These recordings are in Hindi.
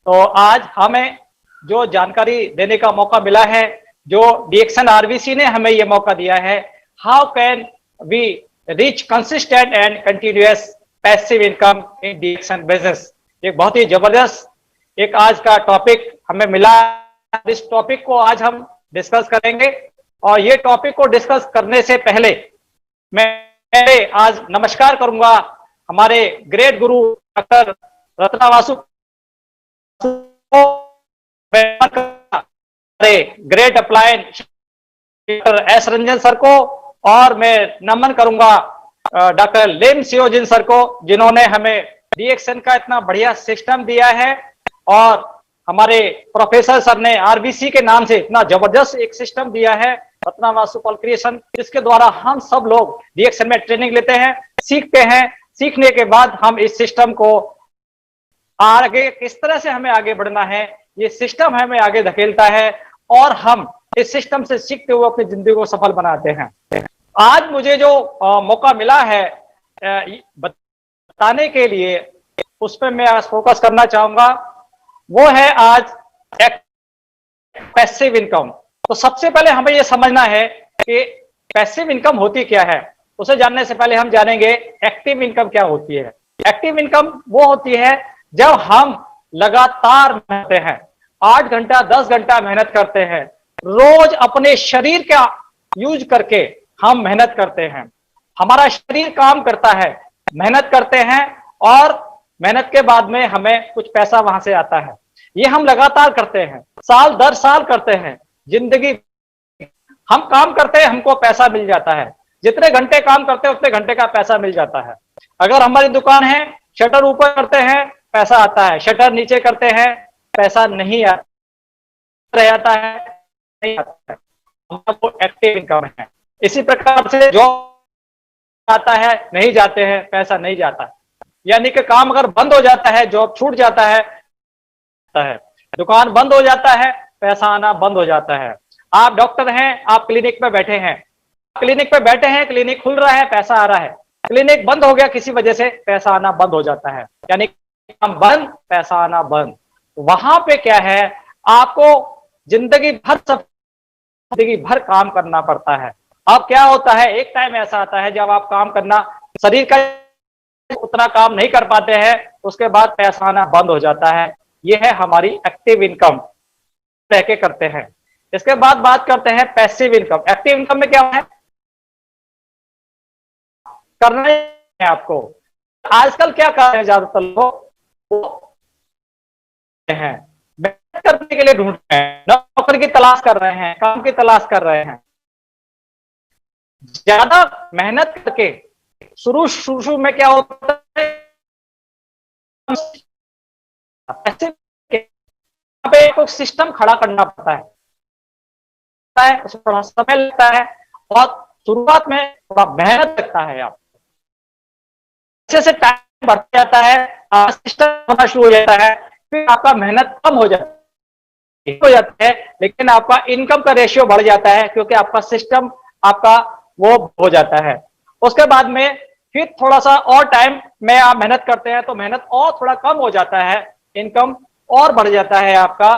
तो आज हमें जो जानकारी देने का मौका मिला है, जो डीएक्सन आरबीसी ने हमें ये मौका दिया है, how can we reach consistent and continuous passive income in DXN business. एक बहुत ही जबरदस्त एक आज का टॉपिक हमें मिला। इस टॉपिक को आज हम डिस्कस करेंगे और ये टॉपिक को डिस्कस करने से पहले मैं आज नमस्कार करूंगा हमारे great guru doctor Ratnavasu great अप्लायन डॉक्टर एस रंजन सर को, और मैं नमन करूंगा डॉक्टर लेम सियोजिन सर को, जिन्होंने हमें डीएक्सन का इतना बढ़िया सिस्टम दिया है और हमारे प्रोफेसर सर ने आरबीसी के नाम से इतना जबरदस्त एक सिस्टम दिया है, रत्नावासु क्रिएशन, जिसके द्वारा हम सब लोग डीएक्सन में ट्रेनिंग लेते हैं, सीखते हैं। सीखने के बाद हम इस सिस्टम को आगे किस तरह से हमें आगे बढ़ना है, ये सिस्टम हमें आगे धकेलता है और हम इस सिस्टम से सीखते हुए अपनी जिंदगी को सफल बनाते हैं। आज मुझे जो मौका मिला है बताने के लिए, उस पर मैं आज फोकस करना चाहूंगा, वो है आज पैसिव इनकम। तो सबसे पहले हमें यह समझना है कि पैसिव इनकम होती क्या है। उसे जानने से पहले हम जानेंगे एक्टिव इनकम क्या होती है। एक्टिव इनकम वो होती है जब हम लगातार मेहनत हैं, 8 घंटा 10 घंटा मेहनत करते हैं, रोज अपने शरीर का यूज करके हम मेहनत करते हैं, हमारा शरीर काम करता है, मेहनत करते हैं और मेहनत के बाद में हमें कुछ पैसा वहां से आता है। ये हम लगातार करते हैं, साल दर साल करते हैं, जिंदगी हम काम करते हैं, हमको पैसा मिल जाता है। जितने घंटे काम करते हैं उतने घंटे का पैसा मिल जाता है। अगर हमारी दुकान है, शटर ऊपर करते हैं पैसा आता है, शटर नीचे करते हैं पैसा नहीं आता है, नहीं आता है। वो एक्टिव इनकम है। इसी प्रकार से जॉब आता है, नहीं जाते हैं, पैसा नहीं जाता है। यानी कि काम अगर बंद हो जाता है, जॉब छूट जाता है, दुकान बंद हो जाता है, पैसा आना बंद हो जाता है। आप डॉक्टर हैं, आप क्लिनिक पे बैठे हैं, क्लिनिक पे बैठे हैं, क्लिनिक खुल रहा है, पैसा आ रहा है, क्लिनिक बंद हो गया किसी वजह से, पैसा आना बंद हो जाता है। यानी काम बंद, पैसा आना बंद। वहां पे क्या है, आपको जिंदगी भर काम करना पड़ता है। अब क्या होता है, एक टाइम ऐसा आता है जब आप काम करना, शरीर का उतना काम नहीं कर पाते हैं, उसके बाद पैसा आना बंद हो जाता है। यह है हमारी एक्टिव इनकम, रह के करते हैं। इसके बाद बात करते हैं पैसिव इनकम। एक्टिव इनकम में क्या है, करना है आपको। आजकल क्या कर रहे हैं ज्यादातर लोग, हैं मेहनत करने के लिए ढूंढ रहे हैं, नौकरी की तलाश कर रहे हैं, काम की तलाश कर रहे हैं। ज्यादा मेहनत करके शुरू में क्या होता है, पे एक सिस्टम खड़ा करना पड़ता है, उसमें थोड़ा समय लगता है और शुरुआत में थोड़ा मेहनत लगता है। आप जैसे टाइम बढ़ता जाता है, सिस्टम होना शुरू हो जाता है, फिर आपका मेहनत कम हो जाता है, लेकिन आपका इनकम का रेशियो बढ़ जाता है, क्योंकि आपका सिस्टम आपका वो हो जाता है। उसके बाद में फिर थोड़ा सा और टाइम में आप मेहनत करते हैं, तो मेहनत और थोड़ा कम हो जाता है, इनकम और बढ़ जाता है आपका।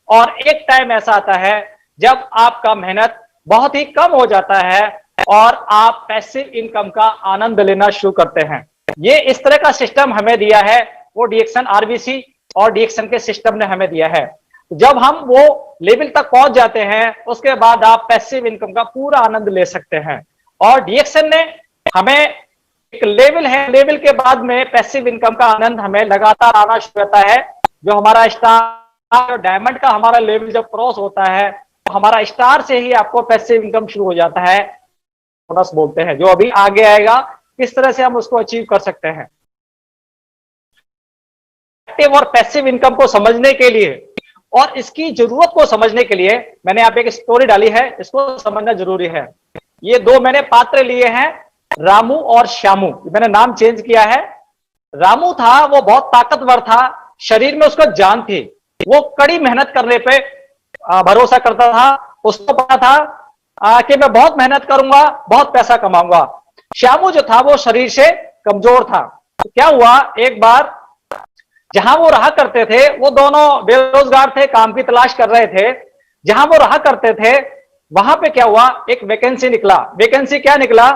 और एक टाइम ऐसा आता है जब आपका मेहनत बहुत ही कम हो जाता है और आप पैसिव इनकम का आनंद लेना शुरू करते हैं। ये इस तरह का सिस्टम हमें दिया है, वो डीएक्सन आरबीसी और डीएक्सन के सिस्टम ने हमें दिया है। जब हम वो लेवल तक पहुंच जाते हैं, उसके बाद आप पैसिव इनकम का पूरा आनंद ले सकते हैं। और डीएक्सन ने हमें एक लेवल है, लेवल के बाद में पैसिव इनकम का आनंद हमें लगातार आना शुरू होता है। जो हमारा स्टार और डायमंड का हमारा लेवल जब क्रॉस होता है, तो हमारा स्टार से ही आपको पैसिव इनकम शुरू हो जाता है, बोनस बोलते हैं, जो अभी आगे आएगा किस तरह से हम उसको अचीव कर सकते हैं। एक्टिव और पैसिव इनकम को समझने के लिए और इसकी जरूरत को समझने के लिए मैंने यहाँ पे एक स्टोरी डाली है, इसको समझना जरूरी है। ये दो मैंने पात्र लिए हैं, रामू और श्यामू। मैंने नाम चेंज किया है। रामू था, वो बहुत ताकतवर था, शरीर में उसको जान थी, वो कड़ी मेहनत करने पे भरोसा करता था। उसको पता था कि मैं बहुत मेहनत करूंगा, बहुत पैसा कमाऊंगा। श्यामू जो था वो शरीर से कमजोर था। तो क्या हुआ, एक बार जहां वो रहा करते थे, वो दोनों बेरोजगार थे, काम की तलाश कर रहे थे। जहां वो रहा करते थे वहां पे क्या हुआ, एक वैकेंसी निकला। वैकेंसी क्या निकला,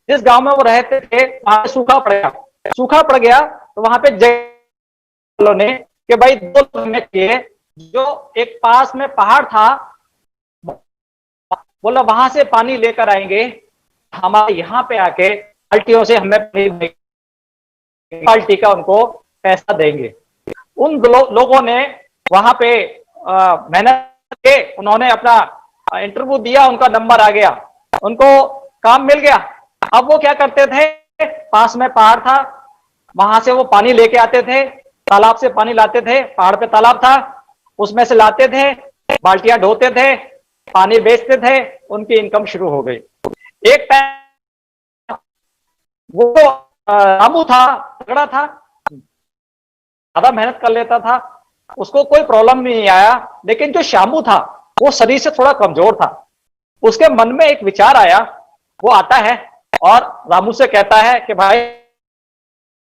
जिस गांव में वो रहते थे वहां सूखा पड़ गया। सूखा पड़ गया तो वहां पे वालों ने कि भाई 2 महीने के जो एक पास में पहाड़ था, बोला वहां से पानी लेकर आएंगे, हमारे यहाँ पे आके बाल्टियों से हमें बाल्टी का उनको पैसा देंगे। उन लोगों ने वहां पे मेहनत के उन्होंने अपना इंटरव्यू दिया, उनका नंबर आ गया, उनको काम मिल गया। अब वो क्या करते थे, पास में पहाड़ था, वहां से वो पानी लेके आते थे, तालाब से पानी लाते थे, पहाड़ पे तालाब था, उसमें से लाते थे, बाल्टियां ढोते थे, पानी बेचते थे, उनकी इनकम शुरू हो गई। एक टाइम वो रामू था, तगड़ा था, ज्यादा मेहनत कर लेता था, उसको कोई प्रॉब्लम नहीं आया। लेकिन जो श्यामू था वो शरीर से थोड़ा कमजोर था। उसके मन में एक विचार आया, वो आता है और रामू से कहता है कि भाई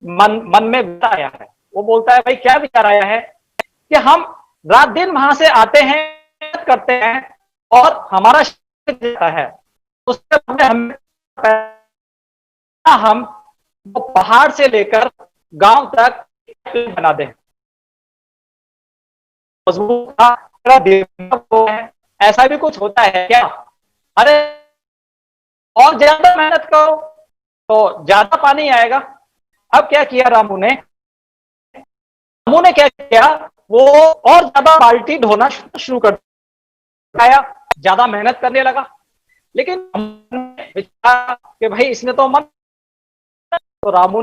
मन में विचार आया है। वो बोलता है भाई क्या विचार आया है, कि हम रात दिन वहां से आते हैं, मेहनत करते हैं और हमारा जाता है, उसके बाद हम वो पहाड़ से लेकर गांव तक बना दें। मजबूत था, ऐसा भी कुछ होता है क्या? अरे और ज्यादा मेहनत करो तो ज्यादा पानी आएगा। अब क्या किया रामू ने, क्या किया, वो और ज्यादा बाल्टी ढोना शुरू कर दिया, ज्यादा मेहनत करने लगा। लेकिन विचार कि भाई इसने तो मन, तो श्यामू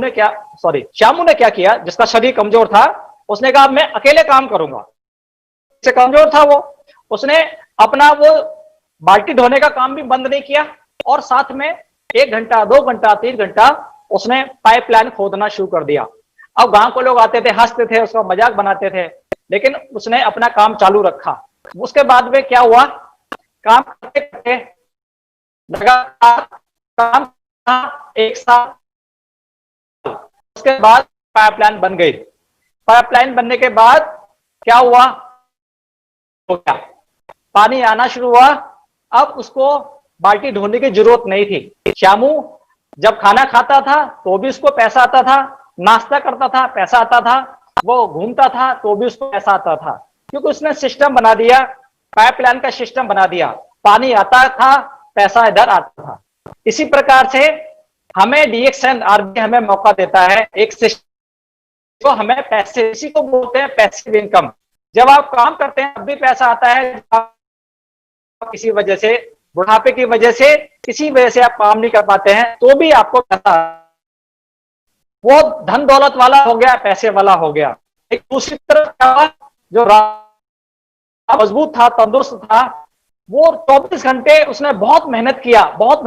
ने क्या किया, जिसका शरीर कमजोर था, उसने कहा मैं अकेले काम करूंगा। से कमजोर था वो, उसने अपना वो बाल्टी ढोने का काम भी बंद नहीं किया और साथ में 1 घंटा 2 घंटा 3 घंटा उसने पाइपलाइन खोदना शुरू कर दिया। अब गांव के लोग आते थे, हंसते थे, उसका मजाक बनाते थे, लेकिन उसने अपना काम चालू रखा। उसके बाद में क्या हुआ, काम करते करते लगातार काम, 1 साल, उसके बाद पाइपलाइन बन गई। पाइपलाइन बनने के बाद क्या हुआ, हो गया, पानी आना शुरू हुआ। अब उसको बाल्टी ढोने की जरूरत नहीं थी। श्यामू जब खाना खाता था तो भी उसको पैसा आता था, नाश्ता करता था पैसा आता था, वो घूमता था तो भी उसको पैसा आता था, क्योंकि उसने सिस्टम बना दिया, पाइपलाइन का सिस्टम बना दिया, पानी आता था, पैसा इधर आता था। इसी प्रकार से हमें डीएक्सएन आरबीआई हमें मौका देता है, एक सिस्टम जो हमें पैसे, इसी को बोलते हैं पैसिव इनकम। जब आप काम करते हैं तब भी पैसा आता है, किसी वजह से, बुढ़ापे की वजह से, किसी वजह से आप काम नहीं कर पाते हैं तो भी आपको पैसा, वो धन दौलत वाला हो गया, पैसे वाला हो गया। एक दूसरी तरफ जो मजबूत था, तंदुरुस्त था, वो 24 घंटे उसने बहुत मेहनत किया, बहुत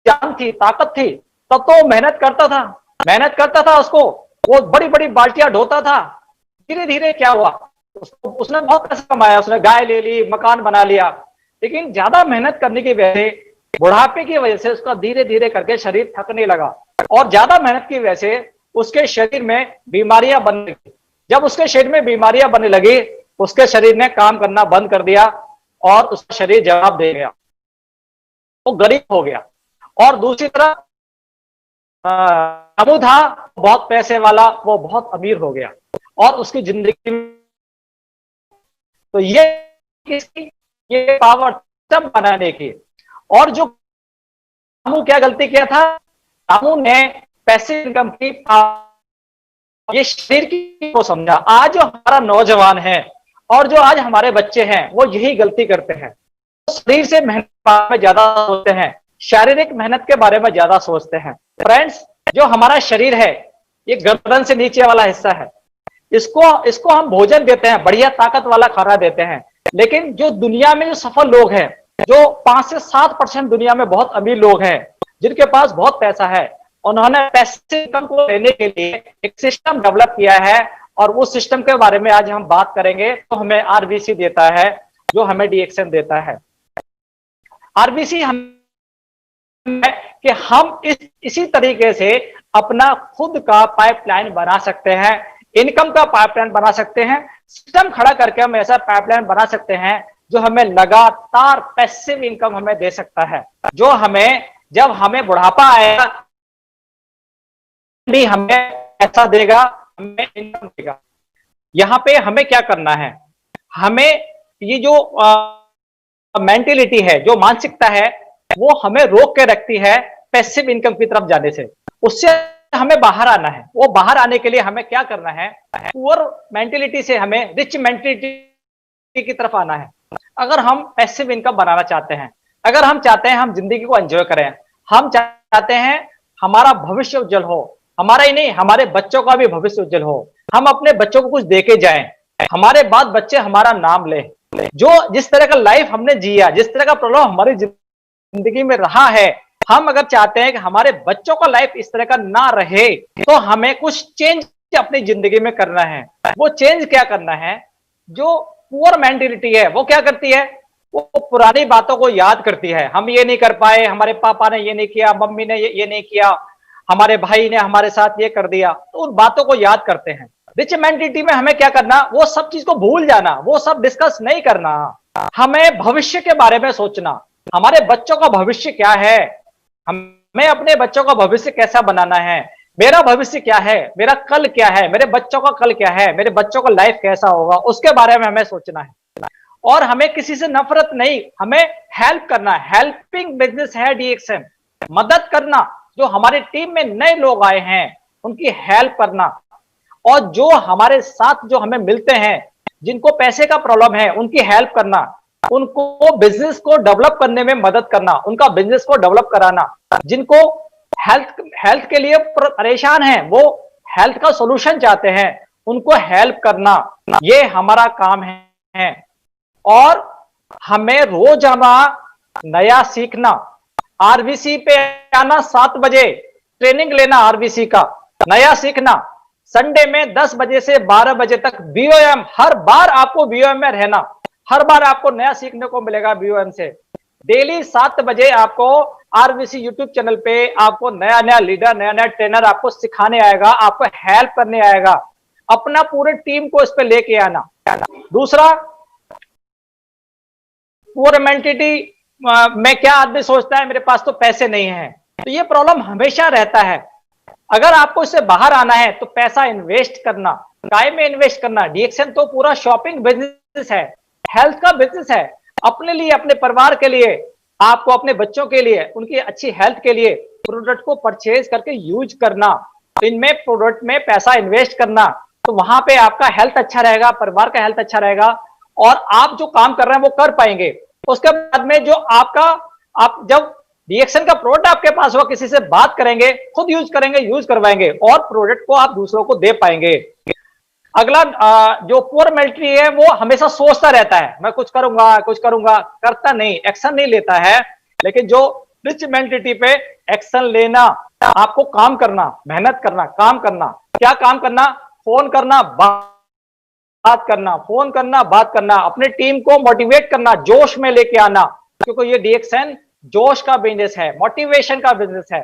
जान थी, ताकत थी, तब तो मेहनत करता था उसको, वो बड़ी बड़ी बाल्टियां ढोता था। धीरे धीरे क्या हुआ, उसने बहुत पैसा कमाया, उसने गाय ले ली, मकान बना लिया, लेकिन ज्यादा मेहनत करने की वजह से, बुढ़ापे की वजह से उसका धीरे धीरे करके शरीर थकने लगा और ज्यादा मेहनत की वजह से उसके शरीर में बीमारियां बनने लगी। जब उसके शरीर में बीमारियां बनने लगी, उसके शरीर ने काम करना बंद कर दिया और उसका शरीर जवाब दे गया, वो गरीब हो गया। और दूसरी तरफ रामू था, बहुत पैसे वाला, वो बहुत अमीर हो गया और उसकी जिंदगी में, तो ये किसकी, ये पावर सिस्टम बनाने की। और जो रामू क्या गलती किया था, रामू ने पैसिव इनकम की, ये शरीर की को समझा। आज जो हमारा नौजवान है और जो आज हमारे बच्चे हैं वो यही गलती करते हैं, शरीर से मेहनत में ज्यादा सोचते हैं, शारीरिक मेहनत के बारे में ज्यादा सोचते हैं। फ्रेंड्स, जो हमारा शरीर है ये गर्दन से नीचे वाला हिस्सा है, इसको हम भोजन देते हैं, बढ़िया ताकत वाला खाना देते हैं, लेकिन जो दुनिया में जो सफल लोग हैं, जो 5 से 7% दुनिया में बहुत अमीर लोग हैं, जिनके पास बहुत पैसा है, उन्होंने पैसिव इनकम को लेने के लिए एक सिस्टम डेवलप किया है और उस सिस्टम के बारे में आज हम बात करेंगे। तो हमें आरबीसी देता है, जो हमें डीएक्सएन देता है। आरबीसी हम कि हम इसी तरीके से अपना खुद का पाइपलाइन बना सकते हैं, इनकम का पाइपलाइन बना सकते हैं। सिस्टम खड़ा करके हम ऐसा पाइपलाइन बना सकते हैं जो हमें लगातार पैसिव इनकम हमें दे सकता है, जो हमें जब हमें बुढ़ापा आएगा भी हमें ऐसा देगा, हमें इनकम देगा। यहां पे हमें क्या करना है, हमें ये जो मेंटेलिटी है, जो मानसिकता है, वो हमें रोक के रखती है पैसिव इनकम की तरफ जाने से। उससे हमें बाहर आना है। वो बाहर आने के लिए हमें क्या करना है, पुअर मेंटेलिटी से हमें रिच मेंटेलिटी की तरफ आना है। अगर हम पैसिव इनकम बनाना चाहते हैं, अगर हम चाहते हैं हम जिंदगी को एंजॉय करें, हम चाहते हैं हमारा भविष्य उज्जवल हो, हमारा ही नहीं हमारे बच्चों का भी भविष्य उज्जवल हो, हम अपने बच्चों को कुछ देके जाएं, हमारे बाद बच्चे हमारा नाम ले, जो जिस तरह का लाइफ हमने जिया, जिस तरह का प्रॉब्लम हमारी जिंदगी में रहा है, हम अगर चाहते हैं कि हमारे बच्चों का लाइफ इस तरह का ना रहे, तो हमें कुछ चेंज अपनी जिंदगी में करना है। वो चेंज क्या करना है, जो पुअर मेंटेलिटी है वो क्या करती है, वो पुरानी बातों को याद करती है। हम ये नहीं कर पाए, हमारे पापा ने ये नहीं किया, मम्मी ने ये नहीं किया, हमारे भाई ने हमारे साथ ये कर दिया, तो उन बातों को याद करते हैं। रिच मेंटेलिटी में हमें क्या करना, वो सब चीज को भूल जाना, वो सब डिस्कस नहीं करना। हमें भविष्य के बारे में सोचना, हमारे बच्चों का भविष्य क्या है, हमें अपने बच्चों का भविष्य कैसा बनाना है, मेरा भविष्य क्या है, मेरा कल क्या है, मेरे बच्चों का कल क्या है, मेरे बच्चों का लाइफ कैसा होगा, उसके बारे में हमें सोचना है। और हमें किसी से नफरत नहीं, हमें हेल्प करना, हेल्पिंग बिजनेस है डीएक्सएम, मदद करना। जो हमारी टीम में नए लोग आए हैं उनकी हेल्प करना, और जो हमारे साथ जो हमें मिलते हैं जिनको पैसे का प्रॉब्लम है उनकी हेल्प करना, उनको बिजनेस को डेवलप करने में मदद करना, उनका बिजनेस को डेवलप कराना। जिनको हेल्थ के लिए परेशान है, वो हेल्थ का सॉल्यूशन चाहते हैं, उनको हेल्प करना, ये हमारा काम है। और हमें रोजाना नया सीखना, आरबीसी पे आना, 7 बजे ट्रेनिंग लेना, आरबीसी का नया सीखना, संडे में 10 बजे से 12 बजे तक बीओएम, हर बार आपको बीओएम में रहना, हर बार आपको नया सीखने को मिलेगा बीओएम से। डेली 7 बजे आपको आरबीसी यूट्यूब चैनल पे आपको नया नया लीडर, नया नया ट्रेनर आपको सिखाने आएगा, आपको हेल्प करने आएगा। अपना पूरे टीम को इस पे लेके आना। दूसरा, पुअर मेंटेलिटी में क्या आदमी सोचता है, मेरे पास तो पैसे नहीं है, तो ये प्रॉब्लम हमेशा रहता है। अगर आपको इससे बाहर आना है तो पैसा इन्वेस्ट करना, काय में इन्वेस्ट करना। डीएक्सएम तो पूरा शॉपिंग बिजनेस है, हेल्थ का बिजनेस है, अपने लिए, अपने परिवार के लिए, आपको अपने बच्चों के लिए, उनकी अच्छी हेल्थ के लिए प्रोडक्ट को परचेज करके यूज करना, तो इनमें प्रोडक्ट में पैसा इन्वेस्ट करना, तो वहां पे आपका हेल्थ अच्छा रहेगा, परिवार का हेल्थ अच्छा रहेगा, और आप जो काम कर रहे हैं वो कर पाएंगे। उसके बाद में जो आपका, आप जब डीएक्सएम का प्रोडक्ट आपके पास होगा, किसी से बात करेंगे, खुद यूज करेंगे, यूज करवाएंगे, और प्रोडक्ट को आप दूसरों को दे पाएंगे। अगला, जो पुअर मेंटेलिटी है वो हमेशा सोचता रहता है, मैं कुछ करूंगा, कुछ करूंगा, करता नहीं, एक्शन नहीं लेता है। लेकिन जो रिच मेंटेलिटी पे एक्शन लेना, आपको काम करना, मेहनत करना, काम करना। क्या काम करना, फोन करना, बात करना, फोन करना, बात करना, अपने टीम को मोटिवेट करना, जोश में लेके आना, क्योंकि ये डीएक्सएम जोश का बिजनेस है, मोटिवेशन का बिजनेस है,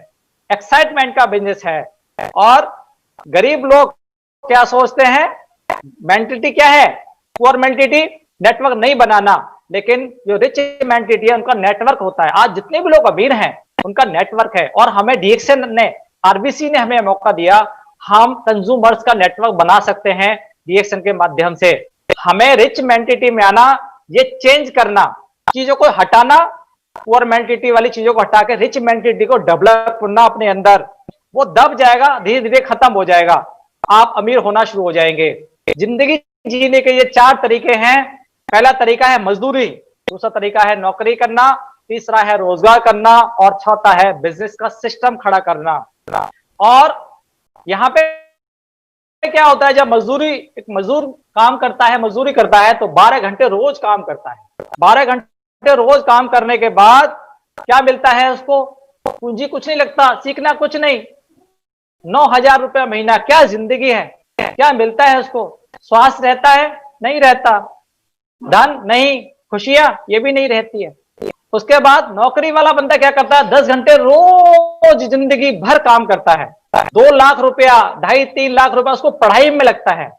एक्साइटमेंट का बिजनेस है। और गरीब लोग क्या सोचते हैं, मेंटेलिटी क्या है, पुअर मेंटेलिटी, नेटवर्क नहीं बनाना। लेकिन जो रिच मेंटेलिटी है उनका नेटवर्क होता है। आज जितने भी लोग अमीर हैं उनका नेटवर्क है, और हमें डीएक्सएम ने, आरबीसी ने हमें मौका दिया, हम कंज्यूमर्स का नेटवर्क बना सकते हैं डीएक्सएम के माध्यम से। हमें रिच मेंटेलिटी में आना, ये चेंज करना, चीजों को हटाना, पुअर मेंटेलिटी वाली चीजों को हटा के रिच मेंटेलिटी को डेवलप करना अपने अंदर। वो दब जाएगा, धीरे धीरे खत्म हो जाएगा, आप अमीर होना शुरू हो जाएंगे। जिंदगी जीने के ये 4 तरीके हैं। पहला तरीका है मजदूरी, दूसरा तरीका है नौकरी करना, तीसरा है रोजगार करना, और चौथा है बिजनेस का सिस्टम खड़ा करना। और यहाँ पे क्या होता है, जब एक मजदूर काम करता है, मजदूरी करता है, तो 12 घंटे रोज काम करता है। 12 घंटे रोज काम करने के बाद क्या मिलता है उसको, पूंजी कुछ नहीं लगता, सीखना कुछ नहीं, 9,000 रुपया महीना, क्या जिंदगी है, क्या मिलता है उसको, स्वास्थ्य रहता है, नहीं रहता, धन नहीं, खुशियां ये भी नहीं रहती है। उसके बाद नौकरी वाला बंदा क्या करता है, 10 घंटे रोज जिंदगी भर काम करता है, 2 लाख रुपया, 2.5-3 लाख रुपया उसको पढ़ाई में लगता है,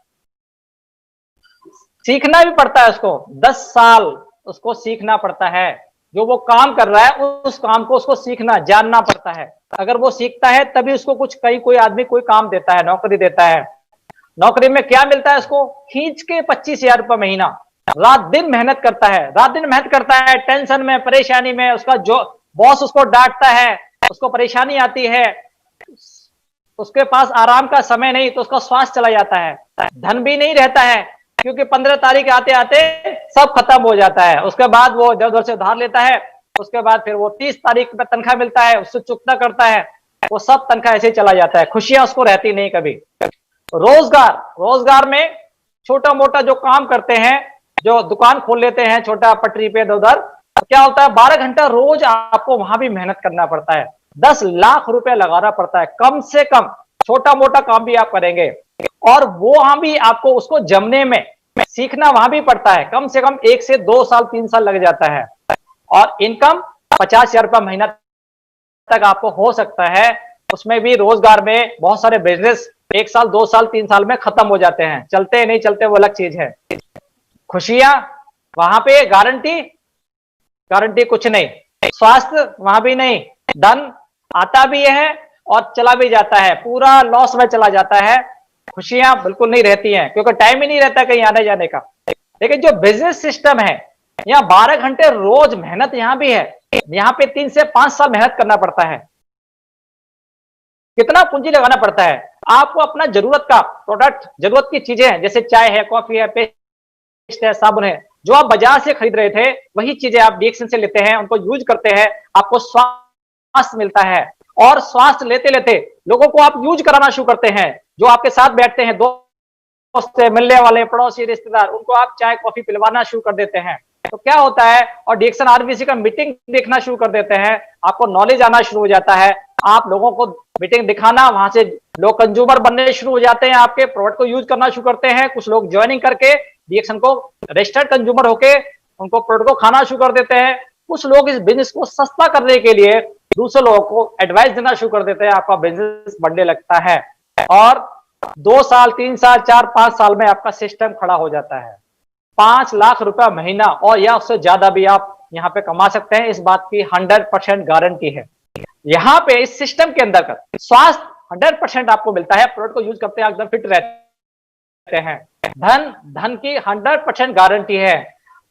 सीखना भी पड़ता है उसको, 10 साल उसको सीखना पड़ता है। जो वो काम कर रहा है उस काम को उसको सीखना जानना पड़ता है। अगर वो सीखता है तभी उसको कुछ कोई आदमी कोई काम देता है, नौकरी देता है। नौकरी में क्या मिलता है उसको? खींच के 25,000 रुपये महीना। रात दिन मेहनत करता है, रात दिन मेहनत करता है, टेंशन में, परेशानी में, उसका जो बॉस उसको डांटता है, उसको परेशानी आती है, उसके पास आराम का समय नहीं, तो उसका स्वास्थ्य चला जाता है, धन भी नहीं रहता है, क्योंकि 15 तारीख आते आते सब खत्म हो जाता है। उसके बाद वो इधर उधर से उधार लेता है, उसके बाद फिर वो 30 तारीख पे तनख्वाह मिलता है, उससे चुकता करता है, वो सब तनख्वाह ऐसे ही चला जाता है, खुशियां उसको रहती नहीं कभी। रोजगार में छोटा मोटा जो काम करते हैं, जो दुकान खोल लेते हैं छोटा पटरी पे उधर, क्या होता है 12 घंटा रोज आपको वहां भी मेहनत करना पड़ता है, 10 लाख रुपया लगाना पड़ता है कम से कम। छोटा मोटा काम भी आप करेंगे और वो वहां भी आपको उसको जमने में सीखना वहां भी पड़ता है, कम से कम 1 से 2 साल 3 साल लग जाता है। और इनकम 50,000 रुपया महीना तक आपको हो सकता है। उसमें भी रोजगार में बहुत सारे बिजनेस 1 साल 2 साल 3 साल में खत्म हो जाते हैं, चलते नहीं चलते वो अलग चीज है। खुशियां वहां पे गारंटी कुछ नहीं, स्वास्थ्य वहां भी नहीं, धन आता भी है और चला भी जाता है, पूरा लॉस में चला जाता है। खुशियां बिल्कुल नहीं रहती हैं, क्योंकि टाइम ही नहीं रहता कहीं आने जाने का। लेकिन जो बिजनेस सिस्टम है, यहाँ 12 घंटे रोज मेहनत यहाँ भी है, यहाँ पे 3 से 5 साल मेहनत करना पड़ता है। कितना पूंजी लगाना पड़ता है आपको? अपना जरूरत का प्रोडक्ट, जरूरत की चीजें हैं, जैसे चाय है, कॉफी है, पेस्ट है, साबुन है, जो आप बाजार से खरीद रहे थे वही चीजें आप डीएक्शन से लेते हैं, उनको यूज करते हैं, आपको स्वास्थ्य मिलता है। और स्वास्थ्य लेते लेते लोगों को आप यूज कराना शुरू करते हैं, जो आपके साथ बैठते हैं, दोस्त से मिलने वाले, पड़ोसी, रिश्तेदार, उनको आप चाय कॉफी पिलवाना शुरू कर देते हैं। तो क्या होता है, और डीएक्शन आरबीसी का मीटिंग देखना शुरू कर देते हैं, आपको नॉलेज आना शुरू हो जाता है, आप लोगों को मीटिंग दिखाना, वहां से लोग कंज्यूमर बनने शुरू हो जाते हैं, आपके प्रोडक्ट को यूज करना शुरू करते हैं। कुछ लोग ज्वाइनिंग करके डीएक्शन को रजिस्टर्ड कंज्यूमर होके उनको प्रोडक्ट को खाना शुरू कर देते हैं। कुछ लोग इस बिजनेस को सस्ता करने के लिए दूसरे लोगों को एडवाइस देना शुरू कर देते हैं, आपका बिजनेस बढ़ने लगता है और 2 साल 3 साल 4-5 साल में आपका सिस्टम खड़ा हो जाता है। 5 लाख रुपया महीना और या उससे ज्यादा भी आप यहाँ पे कमा सकते हैं, इस बात की 100% गारंटी है। यहाँ पे इस सिस्टम के अंदर स्वास्थ्य 100% आपको मिलता है, प्रोडक्ट को यूज करते हैं एकदम फिट रहते हैं। धन की 100% गारंटी है,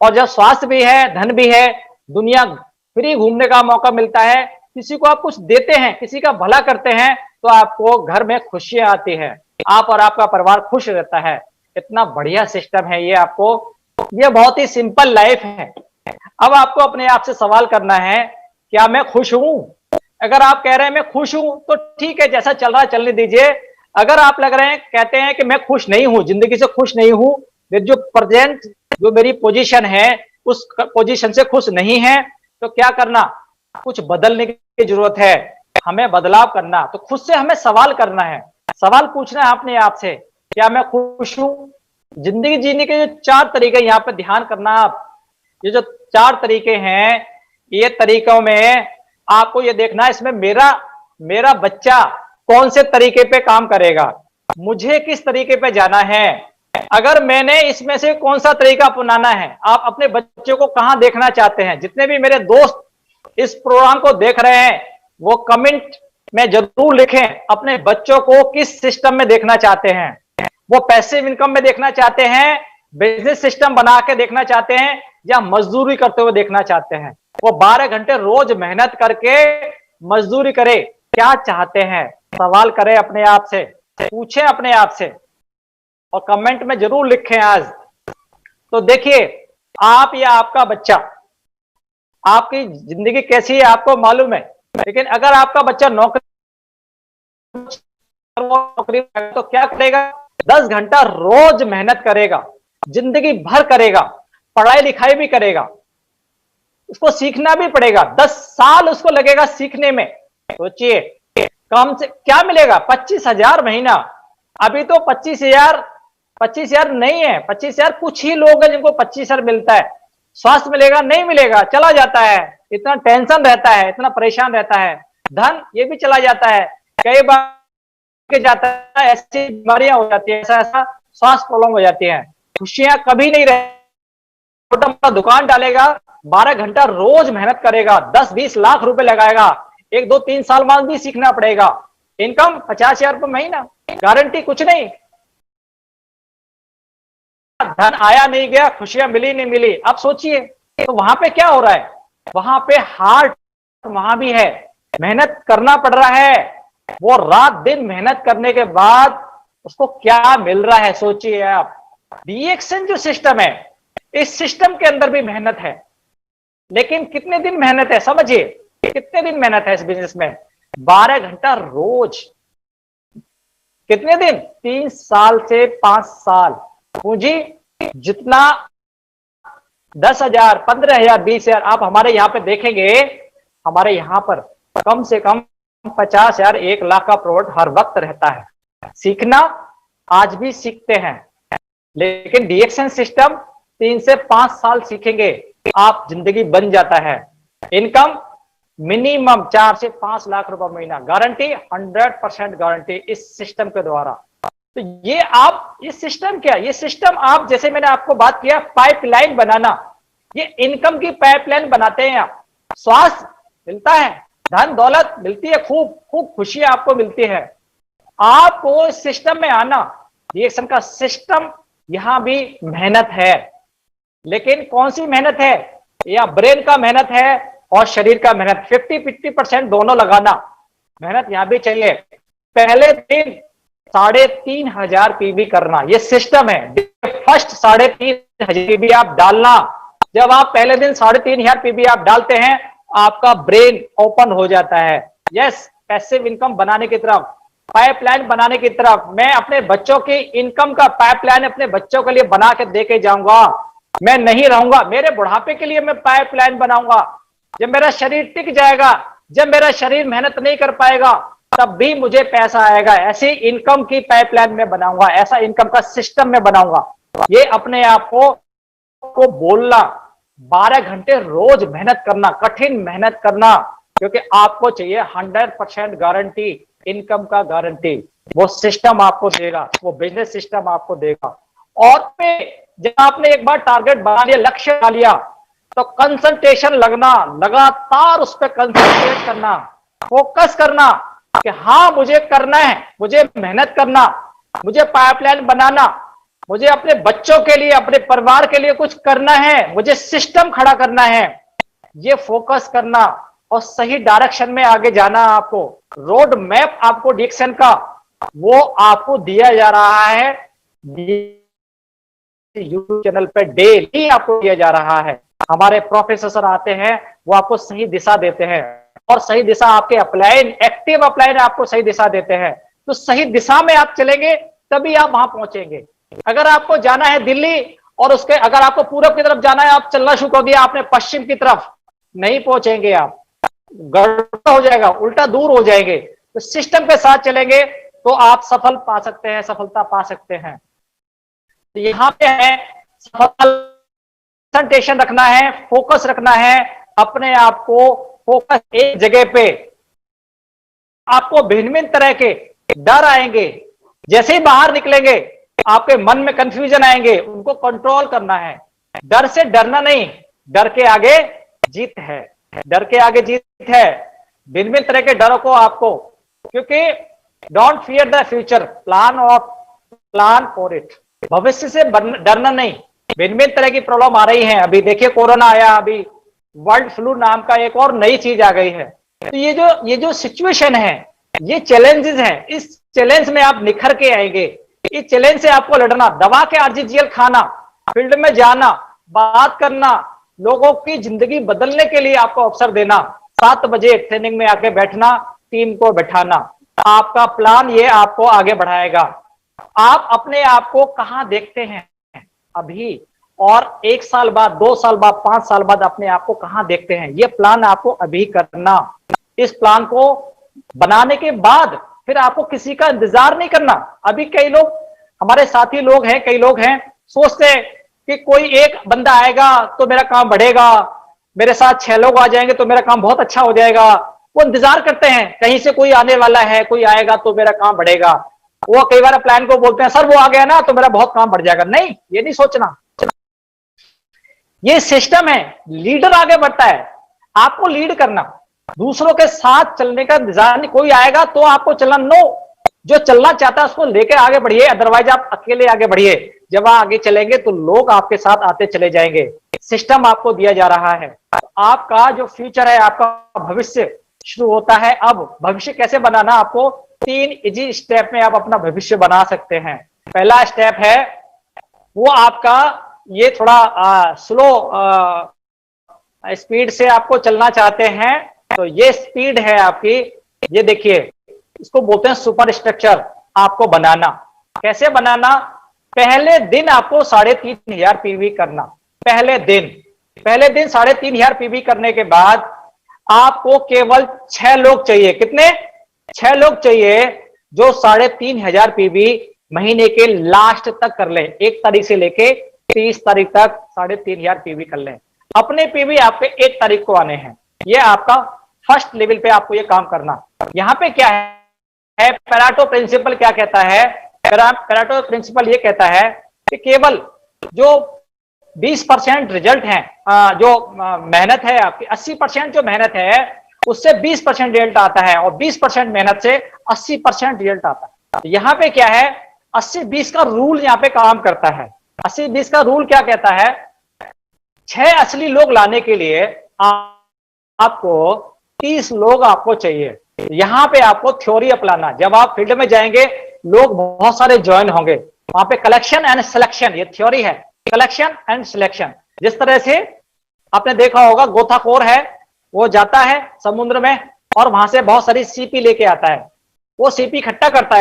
और जब स्वास्थ्य भी है, धन भी है, दुनिया फ्री घूमने का मौका मिलता है, किसी को आप कुछ देते हैं, किसी का भला करते हैं, तो आपको घर में खुशियां आती है, आप और आपका परिवार खुश रहता है। इतना बढ़िया सिस्टम है ये, आपको ये बहुत ही सिंपल लाइफ है। अब आपको अपने आप से सवाल करना है, क्या मैं खुश हूं? अगर आप कह रहे हैं मैं खुश हूं तो ठीक है, जैसा चल रहा है चलने दीजिए। अगर आप लग रहे हैं, कहते हैं कि मैं खुश नहीं हूं, जिंदगी से खुश नहीं हूं, जो प्रेजेंट जो मेरी पोजीशन है उस पोजीशन से खुश नहीं है, तो क्या करना? कुछ बदलने की जरूरत है, हमें बदलाव करना। तो खुद से हमें सवाल करना है, सवाल पूछना है अपने आप से, क्या मैं खुश हूं? जिंदगी जीने के जो 4 तरीके यहाँ पे ध्यान करना आप, ये जो 4 तरीके हैं, ये तरीकों में आपको ये देखना है, इसमें मेरा बच्चा कौन से तरीके पे काम करेगा, मुझे किस तरीके पे जाना है, अगर मैंने इसमें से कौन सा तरीका अपनाना है। आप अपने बच्चों को कहां देखना चाहते हैं? जितने भी मेरे दोस्त इस प्रोग्राम को देख रहे हैं, वो कमेंट में जरूर लिखें अपने बच्चों को किस सिस्टम में देखना चाहते हैं। वो पैसिव इनकम में देखना चाहते हैं, बिजनेस सिस्टम बना के देखना चाहते हैं, या मजदूरी करते हुए देखना चाहते हैं। वो 12 घंटे रोज मेहनत करके मजदूरी करे, क्या चाहते हैं? सवाल करें अपने आप से, पूछें अपने आप से और कमेंट में जरूर लिखें आज। तो देखिए, आप या आपका बच्चा, आपकी जिंदगी कैसी है आपको मालूम है, लेकिन अगर आपका बच्चा नौकरी तो क्या करेगा? 10 घंटा रोज मेहनत करेगा, जिंदगी भर करेगा, पढ़ाई लिखाई भी करेगा, उसको सीखना भी पड़ेगा, 10 साल उसको लगेगा सीखने में। सोचिए, कम से क्या मिलेगा? 25,000 महीना। अभी तो 25,000 नहीं है, 25,000 कुछ ही लोग हैं जिनको 25,000 मिलता है। स्वास्थ्य मिलेगा? नहीं मिलेगा, चला जाता है। इतना टेंशन रहता है, इतना परेशान रहता है। धन ये भी चला जाता है, कई बार के जाता है, ऐसी बीमारियां हो जाती है, ऐसा ऐसा स्वास्थ्य प्रॉब्लम हो जाती है। खुशियां कभी नहीं रहे। छोटा मोटा दुकान डालेगा, 12 घंटा रोज मेहनत करेगा, 10-20 लाख रुपए लगाएगा, 1-2-3 साल बाद भी सीखना पड़ेगा। इनकम 50,000 रुपये महीना, गारंटी कुछ नहीं। धन आया नहीं गया, खुशियां मिली नहीं मिली। अब सोचिए तो वहां पे क्या हो रहा है, वहां पे हार्ट वहां भी है, मेहनत करना पड़ रहा है। वो रात दिन मेहनत करने के बाद उसको क्या मिल रहा है, सोचिए आप। डीएक्शन जो सिस्टम है, इस सिस्टम के अंदर भी मेहनत है, लेकिन कितने दिन मेहनत है समझिए, कितने दिन मेहनत है इस बिजनेस में। 12 घंटा रोज, कितने दिन, 3 साल से 5 साल। पूंजी जितना 10,000, 15,000, 20,000, आप हमारे यहाँ पे देखेंगे, हमारे यहाँ पर कम से कम 50,000, 1 लाख का प्रोडक्ट हर वक्त रहता है। सीखना आज भी सीखते हैं, लेकिन डीएक्शन सिस्टम 3 से 5 साल सीखेंगे, आप जिंदगी बन जाता है। इनकम मिनिमम 4 से 5 लाख रुपए महीना, गारंटी 100% गारंटी इस सिस्टम के द्वारा। तो ये आप, ये सिस्टम क्या, ये सिस्टम आप, जैसे मैंने आपको बात किया पाइपलाइन बनाना, ये इनकम की पाइपलाइन बनाते हैं आप। स्वास्थ्य मिलता है, धन दौलत मिलती है, खूब खूब खुशियां आपको मिलती है। आपको इस सिस्टम में आना, रिएक्शन का सिस्टम, यहां भी मेहनत है, लेकिन कौन सी मेहनत है, या ब्रेन का मेहनत है और शरीर का मेहनत, 50-50% दोनों लगाना, मेहनत यहां भी चाहिए। पहले दिन 3,500 पीबी करना, ये सिस्टम है। फर्स्ट 3,500 पीबी आप डालना। जब आप पहले दिन 3,500 पीबी आप डालते हैं, आपका ब्रेन ओपन हो जाता है। यस, पैसिव इनकम बनाने की तरफ, पाइपलाइन बनाने की तरफ। मैं अपने बच्चों की इनकम का पाइपलाइन अपने बच्चों के लिए बना के दे के जाऊंगा। मैं नहीं रहूंगा, मेरे बुढ़ापे के लिए मैं पाइपलाइन बनाऊंगा। जब मेरा शरीर टिक जाएगा, जब मेरा शरीर मेहनत नहीं कर पाएगा, तब भी मुझे पैसा आएगा। ऐसी इनकम की पाइपलाइन में बनाऊंगा, ऐसा इनकम का सिस्टम में बनाऊंगा। ये अपने आप को बोलना, 12 घंटे रोज मेहनत करना, कठिन मेहनत करना, क्योंकि आपको चाहिए 100% गारंटी, इनकम का गारंटी। वो सिस्टम आपको देगा, वो बिजनेस सिस्टम आपको देगा। और जब आपने एक बार टारगेट बना लिया, लक्ष्य बना लिया, तो कंसंट्रेशन लगना, लगातार उस पर कंसंट्रेट करना, फोकस करना कि हाँ मुझे करना है, मुझे मेहनत करना, मुझे पाइपलाइन बनाना, मुझे अपने बच्चों के लिए, अपने परिवार के लिए कुछ करना है, मुझे सिस्टम खड़ा करना है। ये फोकस करना और सही डायरेक्शन में आगे जाना। आपको रोड मैप, आपको डिक्शन का, वो आपको दिया जा रहा है यूट्यूब चैनल पे, डेली आपको दिया जा रहा है। हमारे प्रोफेसर सर आते हैं, वो आपको सही दिशा देते हैं, और सही दिशा आपके अपलाइन, एक्टिव अपलाइन आपको सही दिशा देते हैं। तो सही दिशा में आप चलेंगे, तभी आप वहां पहुंचेंगे। अगर आपको जाना है दिल्ली, और उसके अगर आपको पूरब की तरफ जाना है, आप चलना शुरू कर दिया आपने पश्चिम की तरफ, नहीं पहुंचेंगे आप, गड़बड़ हो जाएगा, उल्टा दूर हो जाएंगे। तो सिस्टम के साथ चलेंगे तो आप सफल पा सकते हैं, सफलता पा सकते हैं। तो यहां पे है कंसंट्रेशन रखना है, फोकस रखना है, अपने आप को फोकस एक जगह पे। आपको भिन्न भिन्न तरह के डर आएंगे, जैसे ही बाहर निकलेंगे आपके मन में कंफ्यूजन आएंगे, उनको कंट्रोल करना है। डर से डरना नहीं, डर के आगे जीत है, डर के आगे जीत है। भिन्न भिन्न तरह के डरों को आपको, क्योंकि don't fear the future, plan for it. भविष्य से डरना नहीं। भिन्न भिन्न तरह की प्रॉब्लम आ रही है, अभी देखिए कोरोना आया, अभी वर्ल्ड फ्लू नाम का एक और नई चीज आ गई है। तो ये जो सिचुएशन है, ये चैलेंजेस हैं, इस चैलेंज में आप निखर के आएंगे। इस चैलेंज से आपको लड़ना, दबा के आरजीजीएल खाना, फील्ड में जाना, बात करना, लोगों की जिंदगी बदलने के लिए आपको अवसर देना, 7 बजे ट्रेनिंग में आके बैठना, टीम को बैठाना। आपका प्लान ये आपको आगे बढ़ाएगा। आप अपने आप को कहां देखते हैं अभी, और 1 साल बाद, 2 साल बाद, 5 साल बाद अपने आप को कहां देखते हैं, ये प्लान आपको अभी करना। इस प्लान को बनाने के बाद फिर आपको किसी का इंतजार नहीं करना। अभी कई लोग, हमारे साथी लोग हैं, कई लोग हैं, सोचते हैं कि कोई एक बंदा आएगा तो मेरा काम बढ़ेगा, मेरे साथ 6 लोग आ जाएंगे तो मेरा काम बहुत अच्छा हो जाएगा, वो इंतजार करते हैं कहीं से कोई आने वाला है, कोई आएगा तो मेरा काम बढ़ेगा। वो कई बार प्लान को बोलते हैं सर वो आ गया ना तो मेरा बहुत काम बढ़ जाएगा। नहीं, ये नहीं सोचना। ये सिस्टम है, लीडर आगे बढ़ता है, आपको लीड करना, दूसरों के साथ चलने का इंतजार नहीं। कोई आएगा तो आपको चलना, नो, जो चलना चाहता है उसको लेकर आगे बढ़िए, अदरवाइज आप अकेले आगे बढ़िए। जब आप आगे चलेंगे तो लोग आपके साथ आते चले जाएंगे। सिस्टम आपको दिया जा रहा है, आपका जो फ्यूचर है, आपका भविष्य शुरू होता है। अब भविष्य कैसे बनाना, आपको 3 इजी स्टेप में आप अपना भविष्य बना सकते हैं। पहला स्टेप है वो आपका, ये थोड़ा स्लो स्पीड से आपको चलना चाहते हैं तो ये स्पीड है आपकी, ये देखिए, इसको बोलते हैं सुपर स्ट्रक्चर आपको बनाना। कैसे बनाना, पहले दिन आपको 3500 पीवी करना। पहले दिन 3500 पीवी करने के बाद आपको केवल 6 लोग चाहिए। कितने? 6 लोग चाहिए जो 3500 पीवी महीने के लास्ट तक कर ले। 1 तारीख से लेके 30 तारीख तक 3500 पीवी कर ले। अपने पीवी आपके 1 तारीख को आने हैं। ये आपका फर्स्ट लेवल पे आपको ये काम करना। यहां पे क्या है, पेरेटो प्रिंसिपल क्या कहता है? पेरेटो प्रिंसिपल ये कहता है कि केवल जो 20% रिजल्ट है, जो मेहनत है आपकी, 80% जो मेहनत है उससे 20% रिजल्ट आता है और 20% मेहनत से 80% रिजल्ट आता है। तो यहाँ पे क्या है, 80-20 का रूल यहाँ पे काम करता है। 80-20 का रूल क्या कहता है? 6 असली लोग लाने के लिए आपको 30 लोग आपको चाहिए। यहां पे आपको थ्योरी अपनाना। जब आप फील्ड में जाएंगे लोग बहुत सारे ज्वाइन होंगे, वहां पे कलेक्शन एंड सिलेक्शन, ये थ्योरी है, कलेक्शन एंड सिलेक्शन। जिस तरह से आपने देखा होगा गोताखोर है, वो जाता है समुद्र में और वहां से बहुत सारी सीपी लेके आता है। वो सीपी इकट्ठा करता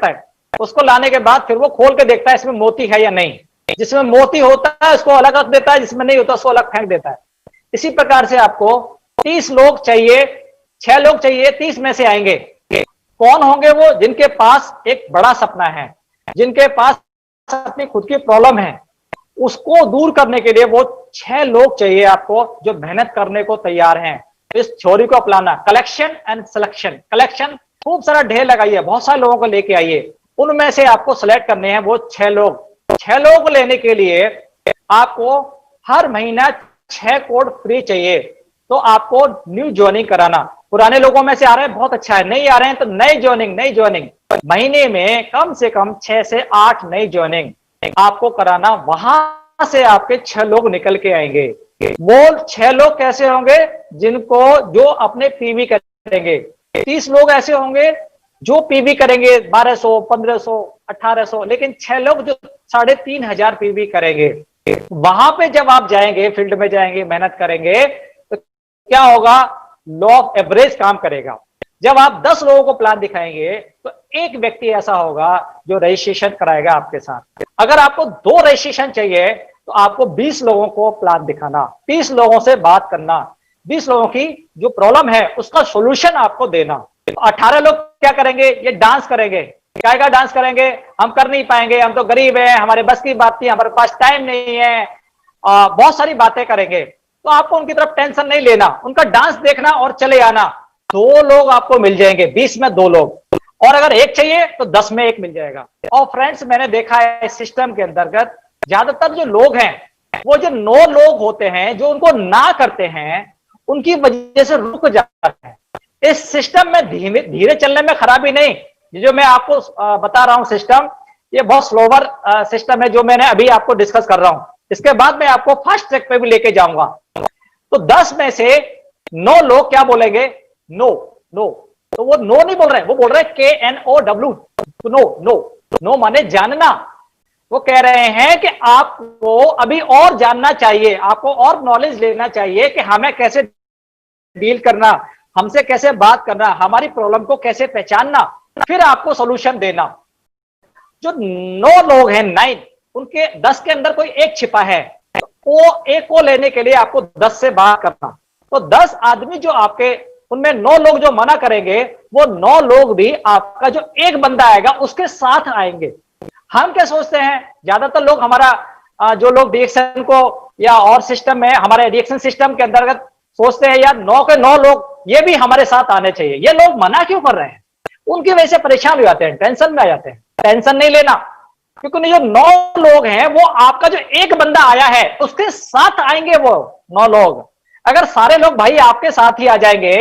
है, उसको लाने के बाद फिर वो खोल के देखता है इसमें मोती है या नहीं। जिसमें मोती होता है उसको अलग रख देता है, जिसमें नहीं होता उसको अलग फेंक देता है। इसी प्रकार से आपको 30 लोग चाहिए, 6 लोग चाहिए, 30 में से आएंगे। कौन होंगे वो? जिनके पास एक बड़ा सपना है, जिनके पास अपनी खुद की प्रॉब्लम है, उसको दूर करने के लिए वो 6 लोग चाहिए आपको जो मेहनत करने को तैयार हैं। तो इस थ्योरी को अपनाना, कलेक्शन एंड सिलेक्शन। कलेक्शन, खूब सारा ढेर लगाइए, बहुत सारे लोगों को लेके आइए, उनमें से आपको सिलेक्ट करने हैं वो 6 लोग। 6 लोग को लेने के लिए आपको हर महीना 6 कोड फ्री चाहिए। तो आपको न्यू ज्वाइनिंग कराना। पुराने लोगों में से आ रहे हैं, बहुत अच्छा है, नहीं आ रहे हैं तो नई ज्वाइनिंग महीने में कम से कम 6 से 8 नई ज्वाइनिंग आपको कराना। वहां से आपके 6 लोग निकल के आएंगे। वो 6 लोग कैसे होंगे? जिनको जो अपने पीवी करेंगे। 30 लोग ऐसे होंगे जो पीवी करेंगे 1200, 1500, 1800, लेकिन 6 लोग जो 3500 पीवी करेंगे। वहां पे जब आप जाएंगे, फील्ड में जाएंगे, मेहनत करेंगे तो क्या होगा? लॉ ऑफ एवरेज काम करेगा। जब आप 10 लोगों को प्लान दिखाएंगे तो एक व्यक्ति ऐसा होगा जो रजिस्ट्रेशन कराएगा आपके साथ। अगर आपको 2 रजिस्ट्रेशन चाहिए तो आपको 20 लोगों को प्लान दिखाना, 30 लोगों से बात करना, 20 लोगों की जो प्रॉब्लम है उसका सोल्यूशन आपको देना। तो 18 लोग क्या करेंगे? ये डांस करेंगे। क्या का डांस करेंगे? हम कर नहीं पाएंगे, हम तो गरीब हैं, हमारे बस की बात नहीं, हमारे पास टाइम नहीं है, बहुत सारी बातें करेंगे। तो आपको उनकी तरफ टेंशन नहीं लेना, उनका डांस देखना और चले आना। 2 लोग आपको मिल जाएंगे, 20 में 2 लोग, और अगर 1 चाहिए तो 10 में 1 मिल जाएगा। और फ्रेंड्स, मैंने देखा है इस सिस्टम के अंतर्गत ज्यादातर जो लोग हैं वो जो 9 लोग होते हैं जो उनको ना करते हैं, उनकी वजह से रुक जाते हैं। इस सिस्टम में धीरे धीरे चलने में खराबी नहीं। ये जो मैं आपको बता रहा हूं सिस्टम, ये बहुत स्लोवर सिस्टम है जो मैंने अभी आपको डिस्कस कर रहा हूं। इसके बाद मैं आपको फास्ट ट्रैक पे भी लेके जाऊंगा। तो 10 में से 9 लोग क्या बोलेंगे? No no. तो वो नो नहीं बोल रहे, वो बोल रहे KNOW, नो माने जानना। वो कह रहे हैं कि आपको अभी और जानना चाहिए, आपको और नॉलेज लेना चाहिए कि हमें कैसे डील करना, हमसे कैसे बात करना, हमारी प्रॉब्लम को कैसे पहचानना, फिर आपको सॉल्यूशन देना। जो 9 लोग हैं, 9, उनके 10 के अंदर कोई एक छिपा है, वो एक को लेने के लिए आपको 10 से बात करना। तो 10 आदमी जो आपके, उनमें 9 लोग जो मना करेंगे, वो 9 लोग भी आपका जो एक बंदा आएगा उसके साथ आएंगे। हम क्या सोचते हैं, ज्यादातर लोग हमारा जो लोग रिएक्शन को या और सिस्टम में, हमारे रिएक्शन सिस्टम के अंतर्गत सोचते हैं यार 9 के 9 लोग ये भी हमारे साथ आने चाहिए, ये लोग मना क्यों कर रहे हैं, उनकी वजह से परेशान हो जाते हैं, टेंशन में आ जाते हैं। टेंशन नहीं लेना, क्योंकि जो 9 लोग हैं वो आपका जो एक बंदा आया है उसके साथ आएंगे, वो 9 लोग। अगर सारे लोग भाई आपके साथ ही आ जाएंगे